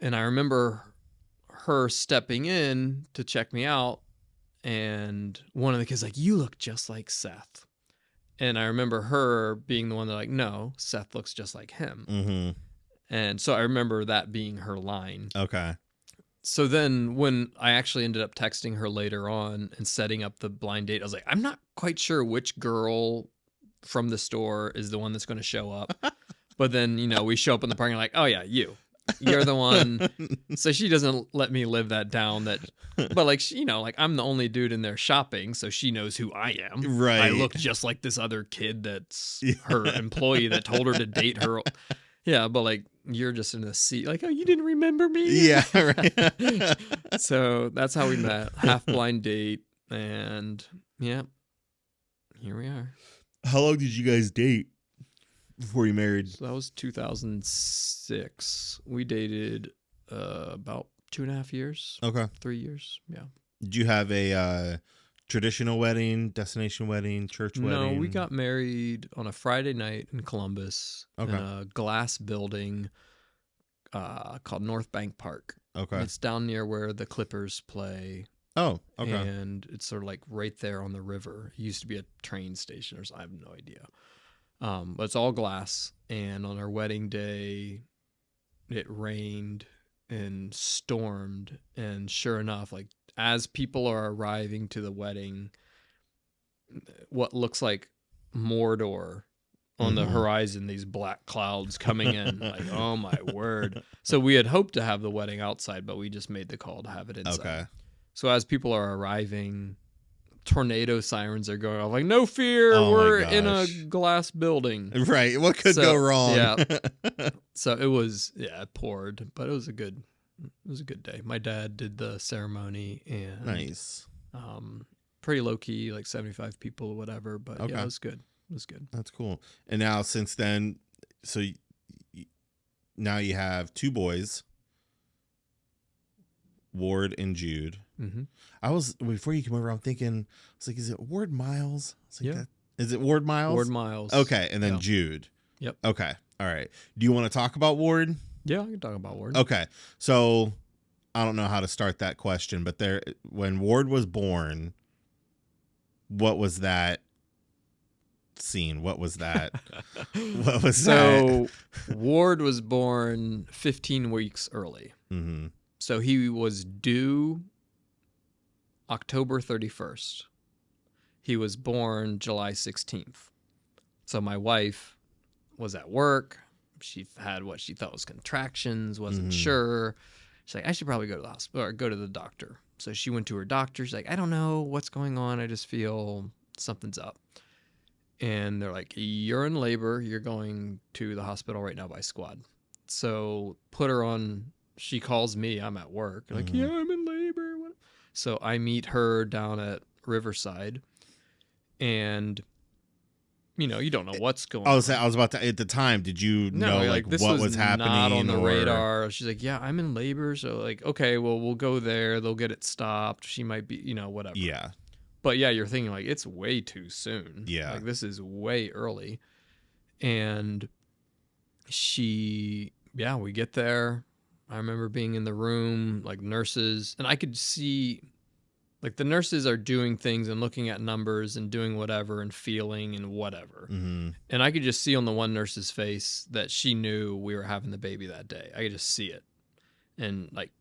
and I remember her stepping in to check me out. And one of the kids like, "You look just like Seth." And I remember her being the one that like, "No, Seth looks just like him." Mm-hmm. And so I remember that being her line. Okay. So then when I actually ended up texting her later on and setting up the blind date, I was like, I'm not quite sure which girl from the store is the one that's going to show up. But then, we show up in the parking lot like, oh yeah, you're the one. So she doesn't let me live that down but like, like I'm the only dude in there shopping. So she knows who I am. Right. I look just like this other kid that's her employee that told her to date her. Yeah, but like you're just in the seat, like, oh, you didn't remember me? Yeah, right. So that's how we met. Half blind date. And yeah, here we are. How long did you guys date before you married? So that was 2006. We dated about 2.5 years. Okay. 3 years. Yeah. Did you have a traditional wedding, destination wedding, church wedding? No, we got married on a Friday night in Columbus in a glass building called North Bank Park. Okay. And it's down near where the Clippers play. Oh, okay. And it's sort of like right there on the river. It used to be a train station or something. I have no idea. But it's all glass. And on our wedding day, it rained and stormed. And sure enough, like as people are arriving to the wedding, what looks like Mordor on the horizon, these black clouds coming in, like, oh my word. So we had hoped to have the wedding outside, but we just made the call to have it inside. Okay. So as people are arriving, tornado sirens are going off, like, no fear, Oh my we're in a gosh. glass building. Right. What could go wrong? Yeah. So it was, it poured, but it was a good day. My dad did the ceremony and Nice. pretty low key, like 75 people or whatever, but Okay. yeah, it was good. It was good. That's cool. And now since then, so now you have 2 boys. Ward and Jude. Mm-hmm. I was before you came over. I'm thinking, I was like, is it Ward Miles? I was like, Yeah. is it Ward Miles? Ward Miles. Okay, and then Yeah. Jude. Yep. Okay, all right. Do you want to talk about Ward? Yeah, I can talk about Ward. Okay, so I don't know how to start that question, but when Ward was born, what was that scene? What was that? What was that? So Ward was born 15 weeks early. Mm-hmm. So he was due October 31st. He was born July 16th. So my wife was at work. She had what she thought was contractions, wasn't sure. She's like, I should probably go to the hospital or go to the doctor. So she went to her doctor. She's like, I don't know what's going on. I just feel something's up. And they're like, you're in labor. You're going to the hospital right now by squad. So put her on. She calls me. I'm at work. Like, yeah, I'm in labor. So I meet her down at Riverside. And, you know, you don't know what's going on. I was about to, at the time, did you know like this what was happening? Not on the radar. She's like, yeah, I'm in labor. So like, okay, well, we'll go there. They'll get it stopped. She might be, you know, whatever. Yeah. But yeah, you're thinking like, it's way too soon. Yeah. Like this is way early. And we get there. I remember being in the room, like nurses, and I could see like the nurses are doing things and looking at numbers and doing whatever and feeling and whatever. Mm-hmm. And I could just see on the one nurse's face that she knew we were having the baby that day. I could just see it. And like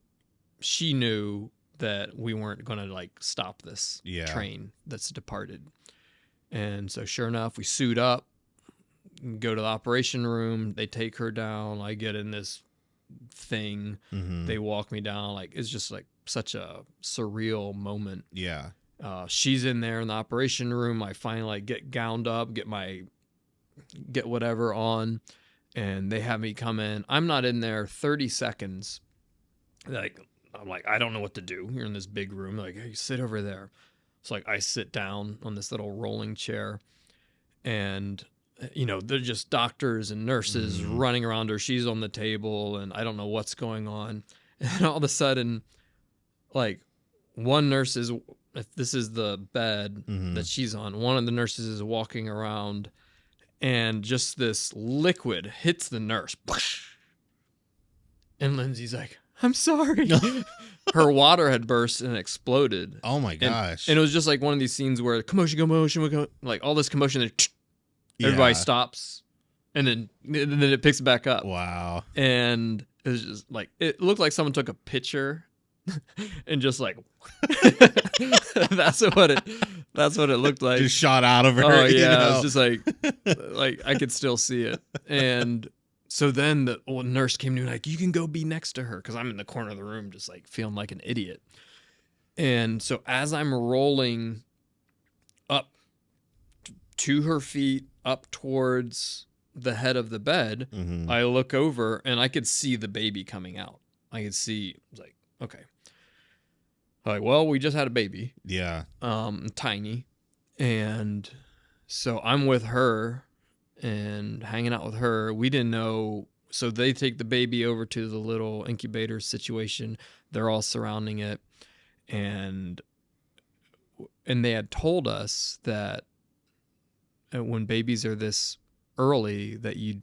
she knew that we weren't going to like stop this train that's departed. And so sure enough, we suit up, go to the operation room. They take her down. I get in this thing. Mm-hmm. They walk me down. Like it's just like such a surreal moment. Yeah. She's in there in the operation room. I finally like get gowned up, get whatever on, and they have me come in. I'm not in there 30 seconds. Like I'm like, I don't know what to do. You're in this big room. Like, hey, sit over there. So like I sit down on this little rolling chair, and you know, they're just doctors and nurses running around her. She's on the table, and I don't know what's going on. And all of a sudden, like one nurse is, if this is the bed that she's on, one of the nurses is walking around, and just this liquid hits the nurse. And Lindsay's like, I'm sorry. Her water had burst and exploded. Oh my gosh. And it was just like one of these scenes where commotion, like all this commotion, everybody stops, and then it picks it back up. Wow. And it was just like, it looked like someone took a picture and just like, that's what it looked like. Just shot out of her. Oh yeah. You know? It was just like I could still see it. And so then the old nurse came to me like, you can go be next to her. Cause I'm in the corner of the room, just like feeling like an idiot. And so as I'm rolling up to her feet, up towards the head of the bed, I look over and I could see the baby coming out. I could see, I was like, okay. Like, well, we just had a baby. Yeah. Tiny. And so I'm with her and hanging out with her. We didn't know. So they take the baby over to the little incubator situation. They're all surrounding it. And they had told us that when babies are this early, that you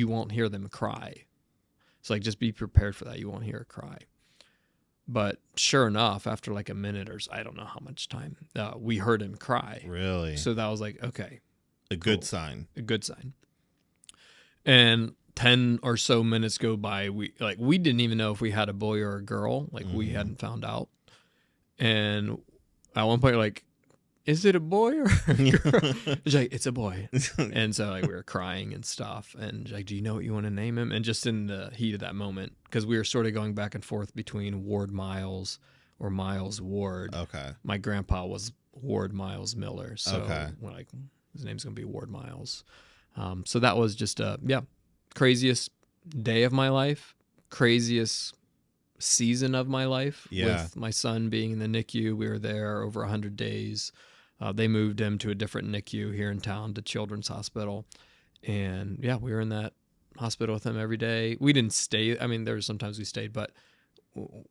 won't hear them cry. It's like, just be prepared for that. You won't hear a cry. But sure enough, after like a minute or so, I don't know how much time, we heard him cry. Really? So that was like, okay. A good sign. A good sign. And 10 or so minutes go by. We didn't even know if we had a boy or a girl. Like we hadn't found out. And at one point, like, is it a boy or a girl? She's like, it's a boy. And so like we were crying and stuff. And she's like, do you know what you want to name him? And just in the heat of that moment, because we were sort of going back and forth between Ward Miles or Miles Ward. Okay. My grandpa was Ward Miles Miller. So okay. we're like, his name's going to be Ward Miles. So that was just craziest day of my life, craziest season of my life. Yeah. With my son being in the NICU. We were there over 100 days. They moved him to a different NICU here in town, to Children's Hospital. And we were in that hospital with him every day. We didn't stay. I mean, there were sometimes we stayed, but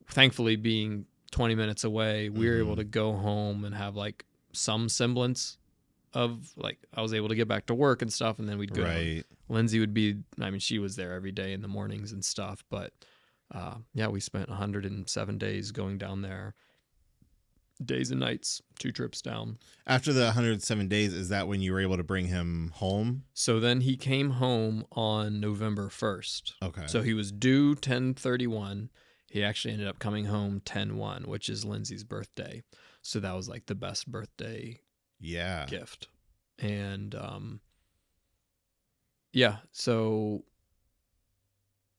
thankfully being 20 minutes away, we were able Mm-hmm. to go home and have like some semblance of like I was able to get back to work and stuff, and then we'd go down. Right. Lindsay would be, I mean, she was there every day in the mornings and stuff, but yeah, we spent 107 days going down there, days and nights, 2 trips down. After the 107 days, is that when you were able to bring him home? So then he came home on November 1st. Okay. So he was due 10/31. He actually ended up coming home 10/1, which is Lindsay's birthday. So that was like the best birthday Yeah. gift. And yeah, so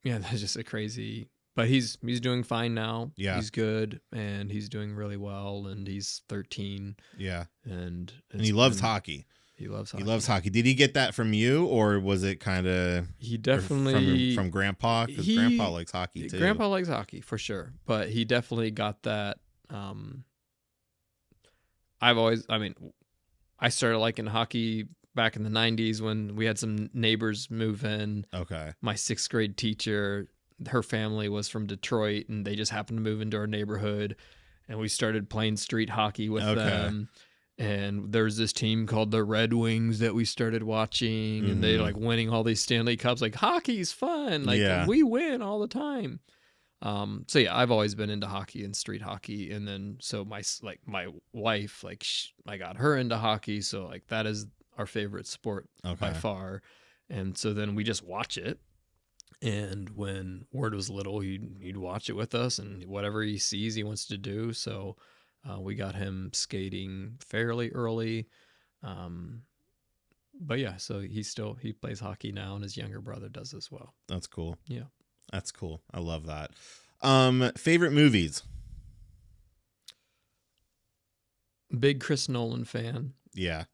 yeah, that's just a crazy, but he's doing fine now. Yeah. He's good and he's doing really well, and he's 13, Yeah. and And he loves hockey. He loves hockey. He loves hockey. Did he get that from you, or was it kind of He definitely from Grandpa? Because Grandpa likes hockey too. Grandpa likes hockey for sure, but he definitely got that. I started liking hockey back in the 90s when we had some neighbors move in. Okay. My 6th grade teacher, her family was from Detroit, and they just happened to move into our neighborhood, and we started playing street hockey with them. And there's this team called the Red Wings that we started watching, and they like winning all these Stanley Cups. Like, hockey's fun. Like, we win all the time. So yeah, I've always been into hockey and street hockey, and then so my wife, like I got her into hockey, so like that is our favorite sport by far. And so then we just watch it. And when Ward was little, he'd watch it with us, and whatever he sees, he wants to do. So we got him skating fairly early. But yeah, so he plays hockey now, and his younger brother does as well. That's cool. Yeah. That's cool. I love that. Favorite movies? Big Chris Nolan fan. Yeah.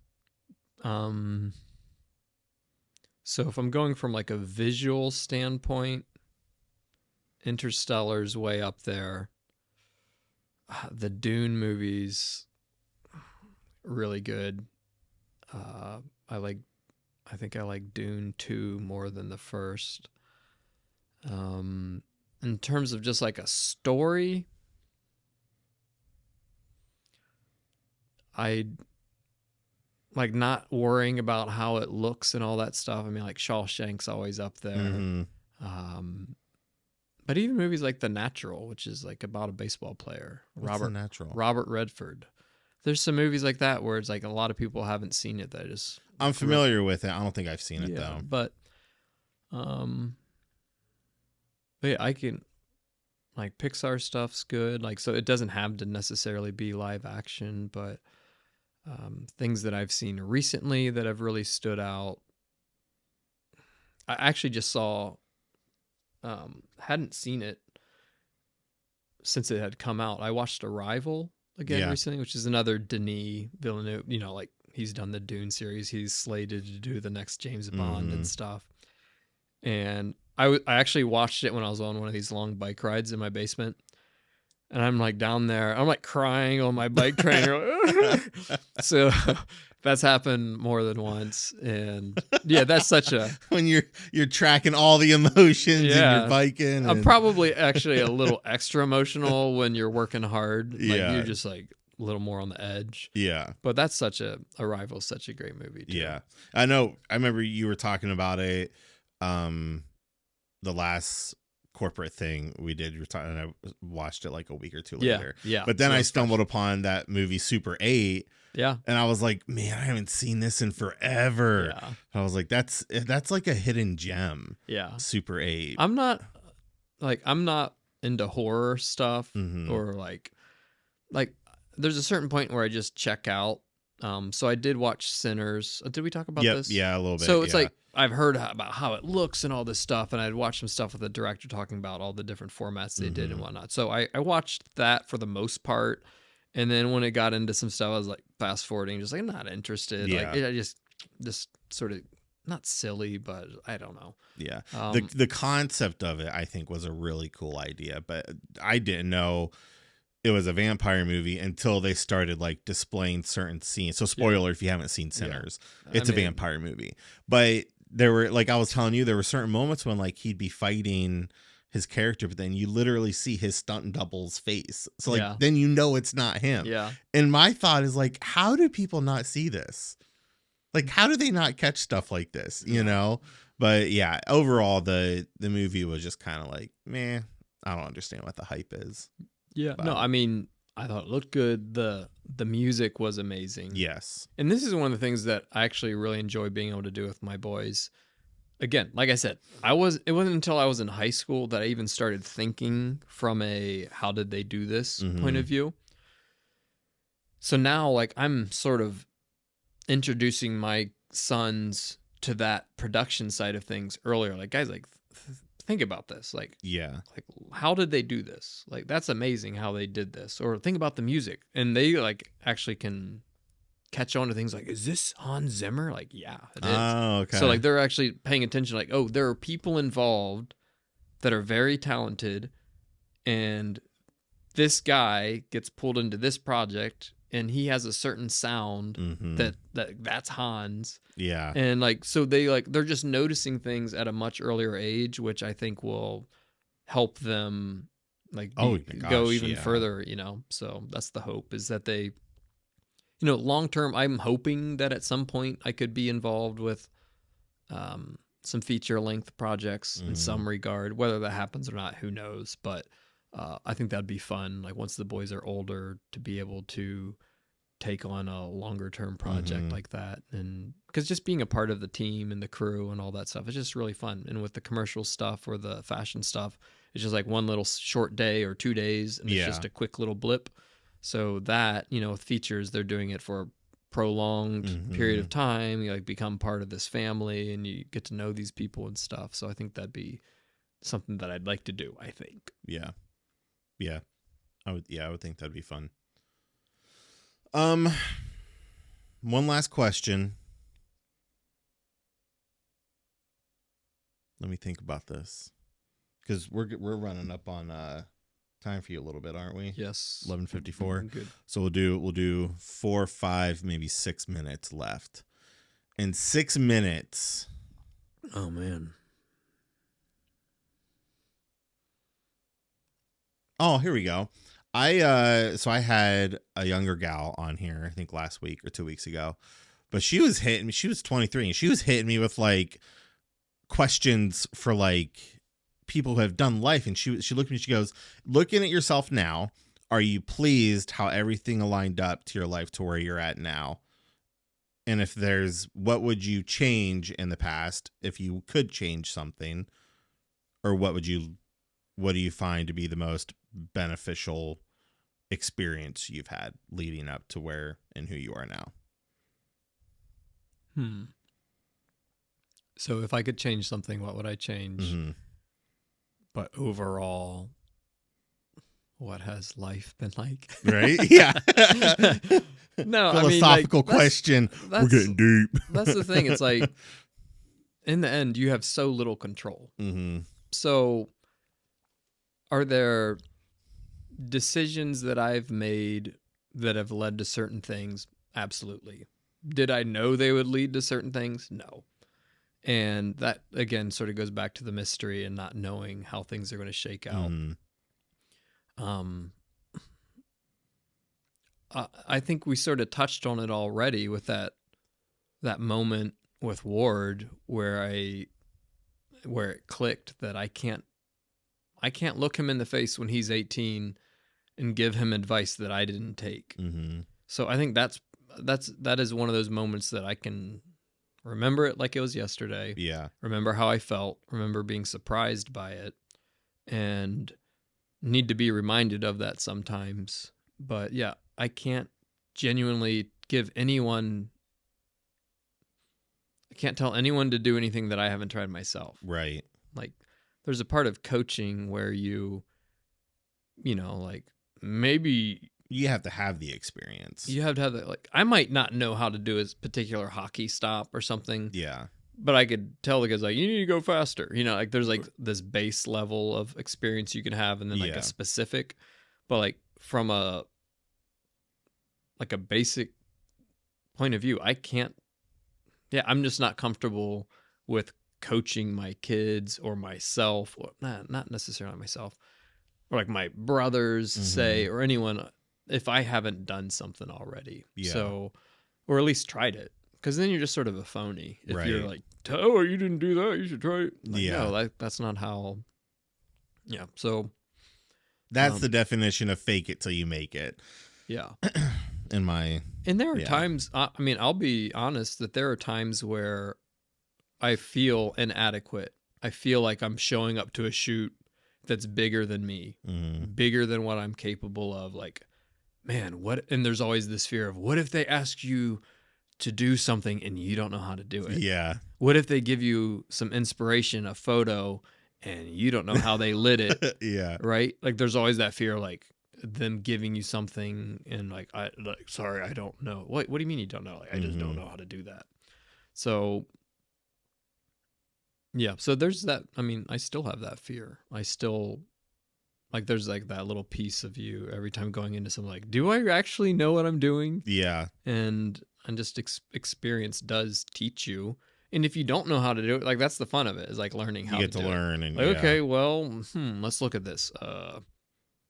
So if I'm going from like a visual standpoint, Interstellar's way up there. The Dune movies, really good. I think I like Dune 2 more than the first. In terms of just like a story, I like not worrying about how it looks and all that stuff. I mean, like Shawshank's always up there. Mm-hmm. But even movies like The Natural, which is like about a baseball player, Robert Redford. There's some movies like that where it's like a lot of people haven't seen it. That is, I'm familiar with it. I don't think I've seen it though. But yeah, I can like Pixar stuff's good. Like, so it doesn't have to necessarily be live action, but things that I've seen recently that have really stood out. I actually just saw, hadn't seen it since it had come out. I watched Arrival again recently, which is another Denis Villeneuve. You know, like he's done the Dune series. He's slated to do the next James Bond and stuff. And I actually watched it when I was on one of these long bike rides in my basement. And I'm like down there, I'm like crying on my bike trainer. So that's happened more than once. And yeah, that's such a... when you're tracking all the emotions and you're biking. I'm probably actually a little extra emotional when you're working hard. Like you're just like a little more on the edge. Yeah. But that's Arrival's such a great movie too. Yeah. I know. I remember you were talking about it. The last corporate thing we did, and I watched it like a week or two later. Yeah. But then I stumbled upon that movie Super 8. Yeah. And I was like, man, I haven't seen this in forever. Yeah. I was like, that's like a hidden gem. Yeah. Super 8. I'm not into horror stuff or like there's a certain point where I just check out. So I did watch Sinners. Did we talk about this? Yeah, a little bit. So it's like I've heard about how it looks and all this stuff, and I'd watched some stuff with the director talking about all the different formats they did and whatnot. So I watched that for the most part, and then when it got into some stuff, I was like fast forwarding, just like I'm not interested. Yeah. Like I just sort of not silly, but I don't know. Yeah, the concept of it I think was a really cool idea, but I didn't know it was a vampire movie until they started like displaying certain scenes. So spoiler if you haven't seen Sinners, it's a vampire movie. But there were, like I was telling you, there were certain moments when like he'd be fighting his character, but then you literally see his stunt double's face. So like Yeah. then you know it's not him. Yeah. And my thought is like, how do people not see this? Like, how do they not catch stuff like this? You know? But yeah, overall the movie was just kind of like, meh. I don't understand what the hype is. Yeah. No, But I mean, I thought it looked good. The music was amazing. yes. And this is one of the things that I actually really enjoy being able to do with my boys. Again, like I said, it wasn't until I was in high school that I even started thinking from a how did they do this point of view. So now like I'm sort of introducing my sons to that production side of things earlier. Like, guys, like think about this. Like how did they do this? Like that's amazing how they did this. Or think about the music. And they like actually can catch on to things like, is this Hans Zimmer? Like, yeah, it is. Oh, okay. So like they're actually paying attention, like, oh, there are people involved that are very talented, and this guy gets pulled into this project and he has a certain sound that's Hans. Yeah. And like so they're just noticing things at a much earlier age, which I think will help them like go even further, you know. So that's the hope, is that they, you know, long term, I'm hoping that at some point I could be involved with some feature length projects in some regard. Whether that happens or not, who knows? But I think that'd be fun. Like once the boys are older, to be able to take on a longer term project like that, and because just being a part of the team and the crew and all that stuff is just really fun. And with the commercial stuff or the fashion stuff, it's just like one little short day or 2 days, and it's just a quick little blip. So that, you know, with features, they're doing it for a prolonged period of time. You like become part of this family and you get to know these people and stuff. So I think that'd be something that I'd like to do, I think. Yeah. Yeah. I would think that'd be fun. One last question. Let me think about this, because we're running up on time for you a little bit, aren't we? Yes. 11:54. Good. So we'll do 4, 5, maybe 6 minutes left. In 6 minutes. Oh man. Oh, here we go. I had a younger gal on here, I think last week or 2 weeks ago, but she was hitting me. She was 23 and she was hitting me with like questions for like people who have done life. And she looked at me, she goes, looking at yourself now, are you pleased how everything aligned up to your life to where you're at now? And if there's, what would you change in the past if you could change something? Or what do you find to be the most beneficial experience you've had leading up to where and who you are now? So if I could change something, what would I change? But overall, what has life been like? Right? Yeah. No, philosophical I mean, like, question. We're getting deep. That's the thing. It's like, in the end, you have so little control. So are there decisions that I've made that have led to certain things? Absolutely. Did I know they would lead to certain things? No. And that, again, sort of goes back to the mystery and not knowing how things are going to shake out. I think we sort of touched on it already with that moment with Ward where it clicked that I can't look him in the face when he's 18 and give him advice that I didn't take. So I think that is one of those moments that I can remember it like it was yesterday. Yeah. Remember how I felt, remember being surprised by it, and need to be reminded of that sometimes. But yeah, I can't genuinely tell anyone to do anything that I haven't tried myself. Right. Like there's a part of coaching where you know, like maybe you have to have the experience. You have to have that. Like I might not know how to do a particular hockey stop or something. Yeah. But I could tell the guys like, you need to go faster. You know, like there's like this base level of experience you can have, and then like a specific, but like from a basic point of view, I can't. Yeah, I'm just not comfortable with coaching my kids or myself, or not necessarily myself, or like my brothers, say, or anyone, if I haven't done something already. Yeah. So, or at least tried it. Because then you're just sort of a phony. If you're Right. like, oh, you didn't do that, you should try it. Like, Yeah. no, that's not how. Yeah. So That's the definition of fake it till you make it. yeah. In my And there are times, I mean, I'll be honest that there are times where I feel inadequate. I feel like I'm showing up to a shoot that's bigger than me, bigger than what I'm capable of. Like, man, what? And there's always this fear of, what if they ask you to do something and you don't know how to do it? Yeah. What if they give you some inspiration, a photo, and you don't know how they lit it? Yeah. Right? Like, there's always that fear, like them giving you something and like, sorry, I don't know. What do you mean you don't know? Like, I just don't know how to do that. So yeah, so there's that. I mean, I still have that fear. I still, like, there's like that little piece of you every time going into something, like, do I actually know what I'm doing? Yeah. And just experience does teach you. And if you don't know how to do it, like, that's the fun of it, is like learning how You get to to do learn it. and Like, okay, well, let's look at this.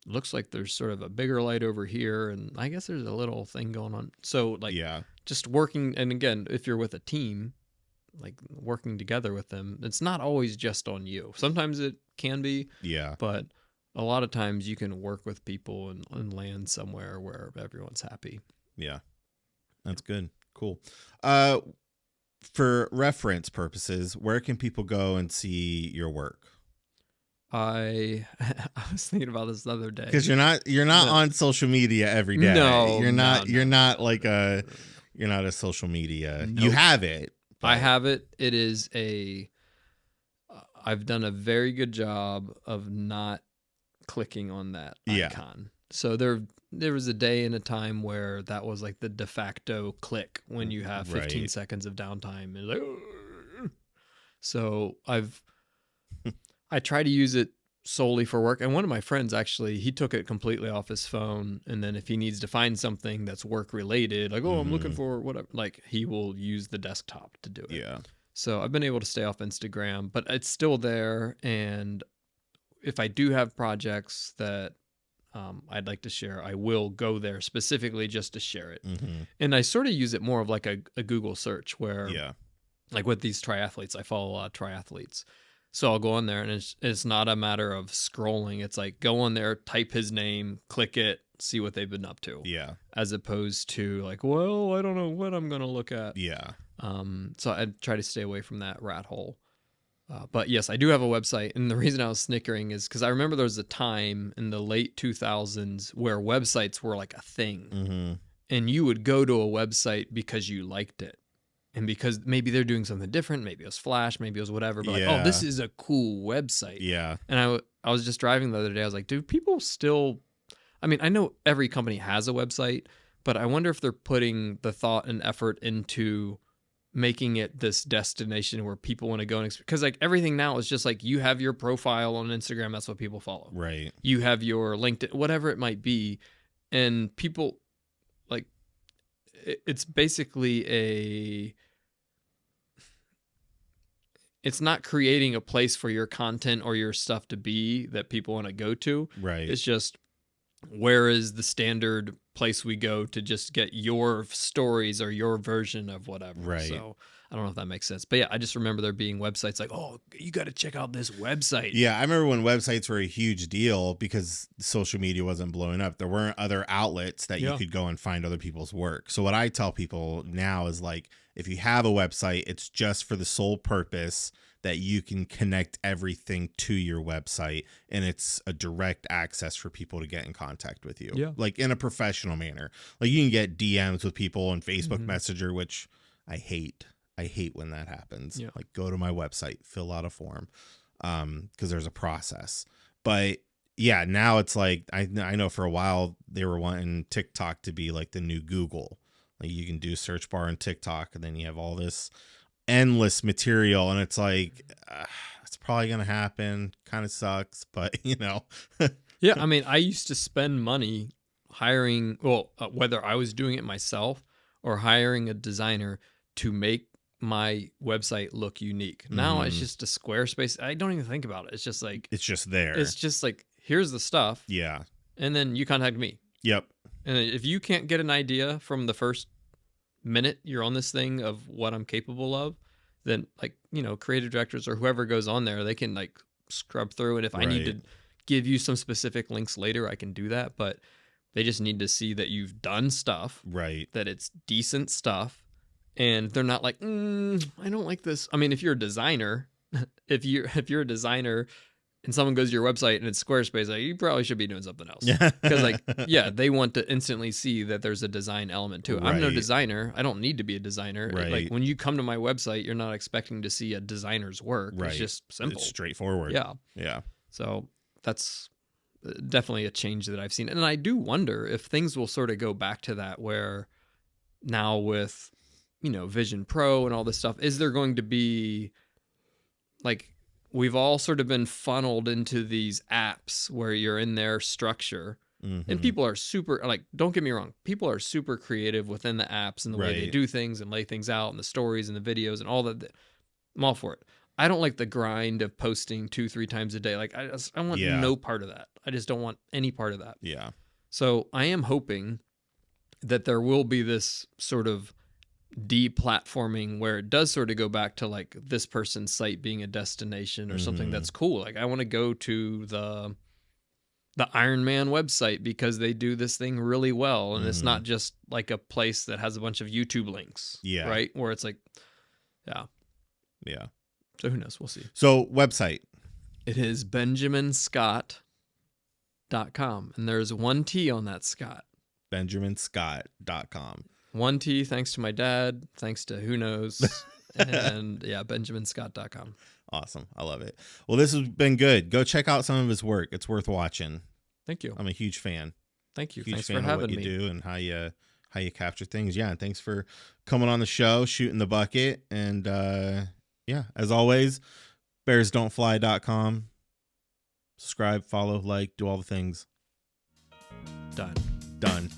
Looks like there's sort of a bigger light over here, and I guess there's a little thing going on. So like, just working, and again, if you're with a team, like working together with them, it's not always just on you. Sometimes it can be, but a lot of times you can work with people and land somewhere where everyone's happy. Yeah, that's good. Cool. For reference purposes, where can people go and see your work? I was thinking about this the other day, because you're not on social media every day. No, you're not no, you're not a social media. Nope. You have it. But I have it. It is I've done a very good job of not clicking on that icon. So there was a day and a time where that was like the de facto click when you have 15 seconds of downtime. And like, so I try to use it solely for work. And one of my friends, actually, he took it completely off his phone. And then if he needs to find something that's work related, like, oh, I'm looking for whatever, like, he will use the desktop to do it. Yeah. So I've been able to stay off Instagram, but it's still there. And if I do have projects that I'd like to share, I will go there specifically just to share it. And I sort of use it more of like a Google search, where, like with these triathletes, I follow a lot of triathletes. So I'll go on there, and it's not a matter of scrolling. It's like, go on there, type his name, click it, see what they've been up to. Yeah. As opposed to like, well, I don't know what I'm going to look at. Yeah. So I try to stay away from that rat hole. But yes, I do have a website. And the reason I was snickering is because I remember there was a time in the late 2000s where websites were like a thing. And you would go to a website because you liked it. And because maybe they're doing something different, maybe it was Flash, maybe it was whatever, but like, oh, this is a cool website. Yeah. And I was just driving the other day. I was like, do people still, I mean, I know every company has a website, but I wonder if they're putting the thought and effort into making it this destination where people want to go. And because like everything now is just like, you have your profile on Instagram, that's what people follow. Right. You have your LinkedIn, whatever it might be. And people, like, it's basically it's not creating a place for your content or your stuff to be that people want to go to. Right. It's just, where is the standard place we go to just get your stories or your version of whatever. Right. So I don't know if that makes sense. But yeah, I just remember there being websites like, oh, you got to check out this website. Yeah, I remember when websites were a huge deal because social media wasn't blowing up. There weren't other outlets that you could go and find other people's work. So what I tell people now is like, if you have a website, it's just for the sole purpose that you can connect everything to your website, and it's a direct access for people to get in contact with you. Yeah. Like in a professional manner. Like you can get DMs with people on Facebook Messenger, which I hate. I hate when that happens. Yeah. Like, go to my website, fill out a form, because there's a process. But yeah, now it's like, I know for a while they were wanting TikTok to be like the new Google. Like you can do search bar on TikTok, and then you have all this endless material, and it's like, it's probably gonna happen. Kind of sucks, but you know. Yeah, I mean, I used to spend money hiring, whether I was doing it myself or hiring a designer to make my website look unique. Now it's just a Squarespace. I don't even think about it. It's just like, It's just there. it's just like, here's the stuff. Yeah. And then you contact me. Yep. And if you can't get an idea from the first minute you're on this thing of what I'm capable of, then like, you know, creative directors or whoever goes on there, they can like scrub through. And if I need to give you some specific links later, I can do that. But they just need to see that you've done stuff, Right. that it's decent stuff. And they're not like, I don't like this. I mean, if you're a designer, if you're a designer and someone goes to your website and it's Squarespace, like, you probably should be doing something else. Yeah. Because like, yeah, they want to instantly see that there's a design element to it. I'm no Right. designer. I don't need to be a designer. Right. Like when you come to my website, you're not expecting to see a designer's work. Right. It's just simple. It's straightforward. Yeah. Yeah. So that's definitely a change that I've seen. And I do wonder if things will sort of go back to that, where now with, you know, Vision Pro and all this stuff, is there going to be like, we've all sort of been funneled into these apps where you're in their structure, and people are super, like, don't get me wrong, people are super creative within the apps and the way they do things and lay things out and the stories and the videos and all that. I'm all for it. I don't like the grind of posting 2-3 times a day. Like I want no part of that. I just don't want any part of that. Yeah. So I am hoping that there will be this sort of deplatforming where it does sort of go back to like this person's site being a destination or something that's cool. Like I want to go to the Iron Man website because they do this thing really well, and it's not just like a place that has a bunch of YouTube links. Yeah. Right? Where it's like, yeah. Yeah. So who knows? We'll see. So website. It is benjaminscott.com, and there's one T on that Scott. benjaminscott.com. One T, thanks to my dad, thanks to who knows, and yeah, benjaminscott.com. Awesome. I love it. Well, this has been good. Go check out some of his work. It's worth watching. Thank you. I'm a huge fan. Thank you. Huge Thanks fan for of having what you me. do and how you capture things. Yeah, and thanks for coming on the show, shooting the bucket, and yeah, as always, bearsdon'tfly.com. Subscribe, follow, like, do all the things. Done. Done.